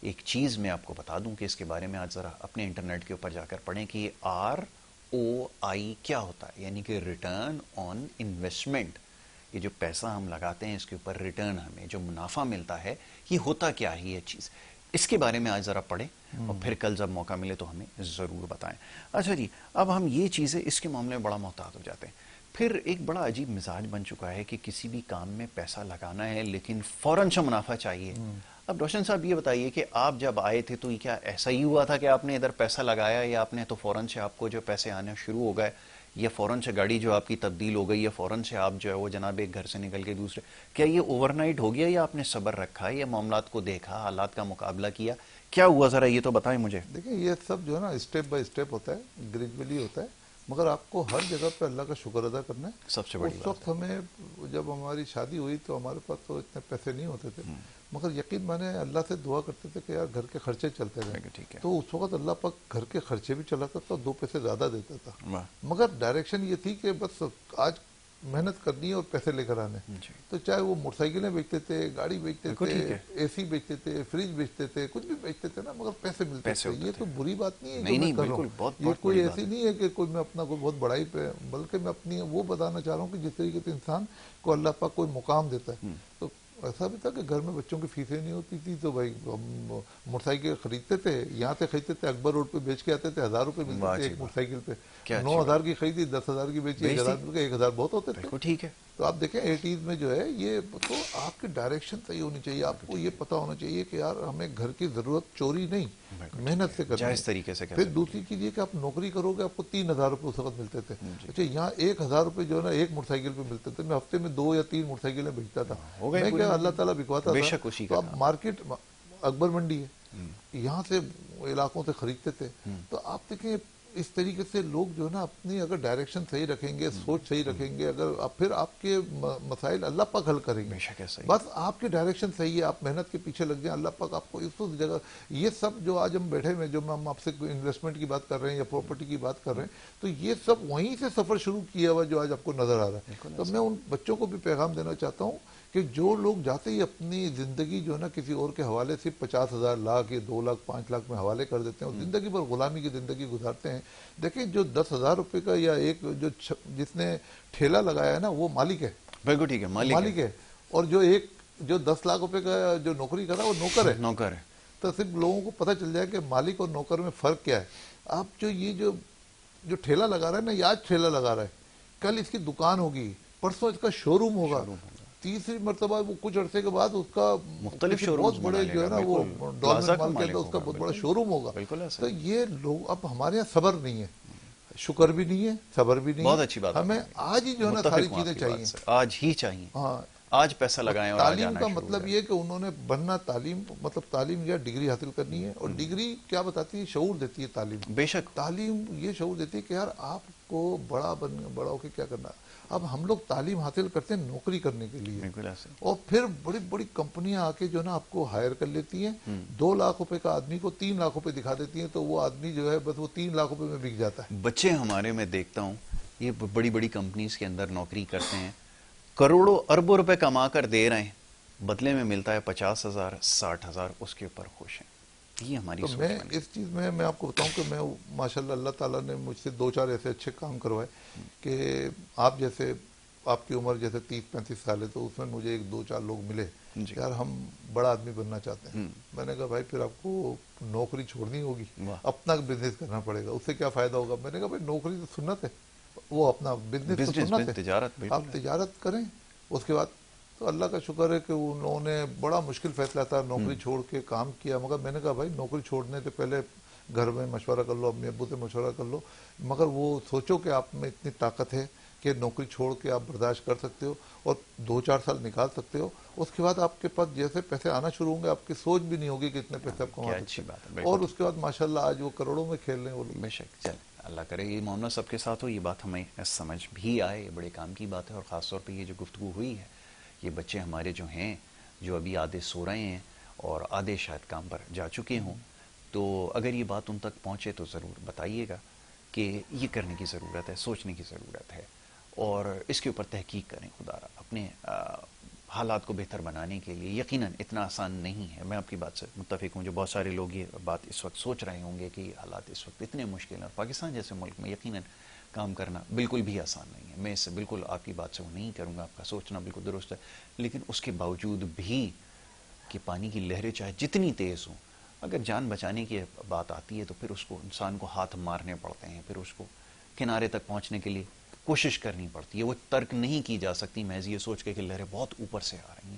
ایک چیز میں آپ کو بتا دوں کہ اس کے بارے میں آج ذرا اپنے انٹرنیٹ کے اوپر جا کر پڑھیں کہ ROI کیا ہوتا ہے, یعنی کہ ریٹرن آن انویسٹمنٹ. یہ جو پیسہ ہم لگاتے ہیں اس کے اوپر ریٹرن, ہمیں جو منافع ملتا ہے, یہ ہوتا کیا ہے یہ چیز. اس کے بارے میں آج ذرا پڑھیں اور پھر کل جب موقع ملے تو ہمیں ضرور بتائیں. اچھا جی, اب ہم یہ چیزیں اس کے معاملے میں بڑا محتاط ہو جاتے ہیں. پھر ایک بڑا عجیب مزاج بن چکا ہے کہ کسی بھی کام میں پیسہ لگانا ہے لیکن فوراً سے منافع چاہیے. اب روشن صاحب یہ بتائیے کہ آپ جب آئے تھے تو یہ کیا ایسا ہی ہوا تھا کہ آپ نے ادھر پیسہ لگایا, یا آپ نے تو فوراً سے آپ کو جو پیسے آنے شروع ہو گئے, یا فوراً سے گاڑی جو آپ کی تبدیل ہو گئی, یا فوراً سے آپ جو ہے وہ جناب ایک گھر سے نکل کے دوسرے, کیا یہ اوور نائٹ ہو گیا, یا آپ نے صبر رکھا, یا معاملات کو دیکھا, حالات کا مقابلہ کیا, کیا ہوا ذرا یہ تو بتائیں مجھے. دیکھیں یہ سب جو ہے نا اسٹیپ بائی اسٹیپ ہوتا ہے, گریجولی ہوتا ہے, مگر آپ کو ہر جگہ پہ اللہ کا شکر ادا کرنا ہے. سب سے بڑی اس وقت ہمیں جب ہماری شادی ہوئی تو ہمارے پاس تو اتنے پیسے نہیں ہوتے تھے, مگر یقین مانے اللہ سے دعا کرتے تھے کہ یار گھر کے خرچے چلتے رہے. تو اس وقت اللہ پاک گھر کے خرچے بھی چلاتا تھا, 2 پیسے زیادہ دیتا تھا. مگر ڈائریکشن یہ تھی کہ بس آج محنت کرنی ہے اور پیسے لے کر آنے. تو چاہے وہ موٹر سائیکلیں بیچتے تھے, گاڑی بیچتے تھے, اے سی بیچتے تھے, فریج بیچتے تھے, کچھ بھی بیچتے تھے نا, مگر پیسے ملتے تھے. یہ تو بری بات نہیں ہے جو میں کر رہا ہوں. یہ کوئی ایسی نہیں ہے کہ کوئی میں اپنا کوئی بہت بڑائی پہ, بلکہ میں اپنی وہ بتانا چاہ رہا ہوں کہ جس طریقے سے انسان کو اللہ پاک کوئی مقام دیتا ہے. تو ایسا بھی تھا کہ گھر میں بچوں کی فیسیں نہیں ہوتی تھی, تو بھائی ہم موٹر سائیکل خریدتے تھے, یہاں سے خریدتے تھے, اکبر روڈ پہ بیچ کے آتے تھے, 1000 روپے ملتے تھے ایک موٹر سائیکل پہ. 9000 کی خریدی, 10,000 کی بیچی, 1000 مل گئے, 1000 بہت ہوتے تھے. ٹھیک ہے. تو آپ دیکھیں 80s میں جو ہے یہ, تو آپ کی ڈائریکشن صحیح ہونی چاہیے. آپ کو یہ پتا ہونا چاہیے کہ یار ہمیں گھر کی ضرورت چوری نہیں, محنت سے کرنی ہے. طریقے سے. پھر دوسری چیز یہ کہ آپ نوکری کرو گے, آپ کو 3000 روپے اس وقت ملتے تھے. اچھا, یہاں 1000 روپے جو ہے نا ایک موٹر سائیکل پہ ملتے تھے. میں ہفتے میں 2 یا 3 موٹر سائیکلیں بیچتا تھا. میں کیا اللہ تعالیٰ بکواتا تھا. تو اب مارکیٹ اکبر منڈی ہے, یہاں سے علاقوں سے خریدتے تھے. تو آپ دیکھیں اس طریقے سے لوگ جو ہے نا اپنی اگر ڈائریکشن صحیح رکھیں گے, سوچ صحیح رکھیں گے, اگر پھر آپ کے مسائل اللہ پاک حل کریں گے. بس آپ کی ڈائریکشن صحیح ہے, آپ محنت کے پیچھے لگ جائیں, اللہ پاک آپ کو اس جگہ. یہ سب جو آج ہم بیٹھے ہوئے, جو ہم آپ سے انویسٹمنٹ کی بات کر رہے ہیں یا پراپرٹی کی بات کر رہے ہیں, تو یہ سب وہیں سے سفر شروع کیا ہوا جو آج آپ کو نظر آ رہا ہے. تو میں ان بچوں کو بھی پیغام دینا چاہتا ہوں کہ جو لوگ جاتے ہی اپنی زندگی جو ہے نا کسی اور کے حوالے سے 50,000 لاکھ یا 2 لاکھ 5 لاکھ میں حوالے کر دیتے ہیں اور زندگی پر غلامی کی زندگی گزارتے ہیں. دیکھیں جو 10,000 روپے کا یا ایک جو جس نے ٹھیلا لگایا ہے نا وہ مالک ہے. بالکل ٹھیک ہے, مالک ہے. اور جو 10 لاکھ روپے کا جو نوکری کر رہا ہے وہ نوکر ہے. تو صرف لوگوں کو پتہ چل جائے کہ مالک اور نوکر میں فرق کیا ہے. آپ جو ٹھیلا لگا رہا ہے نا, یہ آج ٹھیلا لگا رہا ہے, کل اس کی دکان ہوگی, پرسوں اس کا شو روم ہوگا, تیسری مرتبہ وہ کچھ عرصے کے بعد اس کا مختلف بہت بڑے جو ہے نا وہ ڈالمنٹ مال کے اندر اس کا بہت بڑا شو روم ہوگا. تو یہ لوگ, اب ہمارے یہاں صبر نہیں ہے, شکر بھی نہیں ہے, صبر بھی نہیں ہے. بہت اچھی بات, ہمیں آج ہی جو ہے نا ساری چیزیں چاہیے, آج ہی چاہیے. ہاں, آج پیسہ لگائیں. اور تعلیم کا مطلب یہ کہ انہوں نے بننا, تعلیم مطلب تعلیم یا ڈگری حاصل کرنی ہے. اور ڈگری کیا بتاتی ہے, شعور دیتی ہے تعلیم. بے شک تعلیم یہ شعور دیتی ہے کہ یار آپ کو بڑا ہو کے کیا کرنا. اب ہم لوگ تعلیم حاصل کرتے ہیں نوکری کرنے کے لیے, اور پھر بڑی بڑی کمپنیاں آ کے جو ہے نا آپ کو ہائر کر لیتی ہیں. 2 لاکھ روپے کا آدمی کو 3 لاکھ روپے دکھا دیتی ہیں, تو وہ آدمی جو ہے بس وہ 3 لاکھ روپے میں بک جاتا ہے. بچے ہمارے میں دیکھتا ہوں یہ بڑی بڑی کمپنیز کے اندر نوکری کرتے ہیں, کروڑوں اربوں روپے کما کر دے رہے ہیں, بدلے میں ملتا ہے 50,000 60,000, اس کے اوپر خوش ہیں. یہ ہماری سوچ. میں اس چیز میں آپ کو بتاؤں کہ میں ماشاءاللہ اللہ تعالیٰ نے مجھ سے 2-4 ایسے اچھے کام کروائے کہ آپ جیسے, آپ کی عمر جیسے 30-35 سال ہے, تو اس میں مجھے 1-2-4 لوگ ملے یار ہم بڑا آدمی بننا چاہتے ہیں. میں نے کہا بھائی پھر آپ کو نوکری چھوڑنی ہوگی, اپنا بزنس کرنا پڑے گا. اس سے کیا فائدہ ہوگا؟ میں نے کہا بھائی نوکری تو سنت ہے, وہ اپنا بزنس تو سنت ہے, آپ تجارت کریں. اس کے بعد تو اللہ کا شکر ہے کہ انہوں نے بڑا مشکل فیصلہ تھا, نوکری چھوڑ کے کام کیا. مگر میں نے کہا بھائی نوکری چھوڑنے سے پہلے گھر میں مشورہ کر لو, اپنے ابو سے مشورہ کر لو, مگر وہ سوچو کہ آپ میں اتنی طاقت ہے کہ نوکری چھوڑ کے آپ برداشت کر سکتے ہو اور 2-4 سال نکال سکتے ہو. اس کے بعد آپ کے پاس جیسے پیسے آنا شروع ہوں گے, آپ کی سوچ بھی نہیں ہوگی کہ اتنے پیسے آپ کما سکتے ہیں, اور اس کے بعد ماشاءاللہ آج وہ کروڑوں میں کھیل رہے ہیں وہ لوگ. بے شک, چل اللہ کرے یہ معاملہ سب کے ساتھ ہو, یہ بات ہمیں سمجھ بھی آئے, یہ بڑے کام کی بات ہے. اور خاص طور پہ یہ جو گفتگو ہوئی ہے, یہ بچے ہمارے جو ہیں جو ابھی آدھے سو رہے ہیں اور آدھے شاید کام پر جا چکے ہوں, تو اگر یہ بات ان تک پہنچے تو ضرور بتائیے گا کہ یہ کرنے کی ضرورت ہے, سوچنے کی ضرورت ہے, اور اس کے اوپر تحقیق کریں. خدا را اپنے حالات کو بہتر بنانے کے لیے یقیناً اتنا آسان نہیں ہے. میں آپ کی بات سے متفق ہوں, جو بہت سارے لوگ یہ بات اس وقت سوچ رہے ہوں گے کہ یہ حالات اس وقت اتنے مشکل ہیں, اور پاکستان جیسے ملک میں یقیناً کام کرنا بالکل بھی آسان نہیں ہے. میں اس سے بالکل آپ کی بات سے وہ نہیں کروں گا, آپ کا سوچنا بالکل درست ہے. لیکن اس کے باوجود بھی کہ پانی کی لہریں چاہے جتنی تیز ہوں, اگر جان بچانے کی بات آتی ہے تو پھر اس کو انسان کو ہاتھ مارنے پڑتے ہیں, پھر اس کو کنارے تک پہنچنے کے لیے کوشش کرنی پڑتی ہے. وہ ترک نہیں کی جا سکتی محض یہ سوچ کے کہ لہریں بہت اوپر سے آ رہی ہیں.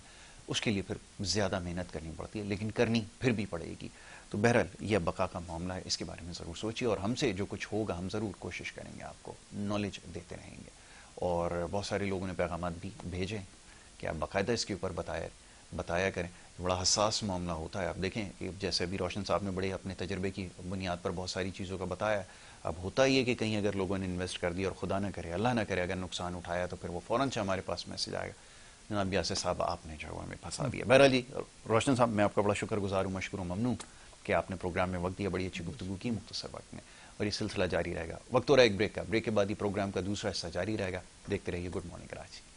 اس کے لیے پھر زیادہ محنت کرنی پڑتی ہے, لیکن کرنی پھر بھی پڑے گی. تو بہرحال یہ بقا کا معاملہ ہے, اس کے بارے میں ضرور سوچیے, اور ہم سے جو کچھ ہوگا ہم ضرور کوشش کریں گے آپ کو نالج دیتے رہیں گے. اور بہت سارے لوگوں نے پیغامات بھی بھیجے کہ آپ باقاعدہ اس کے اوپر بتایا کریں. بڑا حساس معاملہ ہوتا ہے. آپ دیکھیں کہ جیسے ابھی روشن صاحب نے بڑے اپنے تجربے کی بنیاد پر بہت ساری چیزوں کا بتایا. اب ہوتا ہی ہے کہ کہیں اگر لوگوں نے انویسٹ کر دیا اور خدا نہ کرے, اللہ نہ کرے, اگر نقصان اٹھایا تو پھر وہ فوراً سے ہمارے پاس میسج آئے گا, جناب یاسر صاحب آپ نے جو ہے ہمیں پھنسا دیا. بہرحال جی روشن صاحب, میں آپ کا بڑا شکر گزار ہوں, مشکور و ممنون کہ آپ نے پروگرام میں وقت دیا, بڑی اچھی گفتگو کی مختصر وقت میں. اور یہ سلسلہ جاری رہے گا. وقت ہو رہا ہے ایک بریک کا. بریک کے بعد ہی پروگرام کا دوسرا حصہ جاری رہے گا. دیکھتے رہیے گڈ مارننگ کراچی.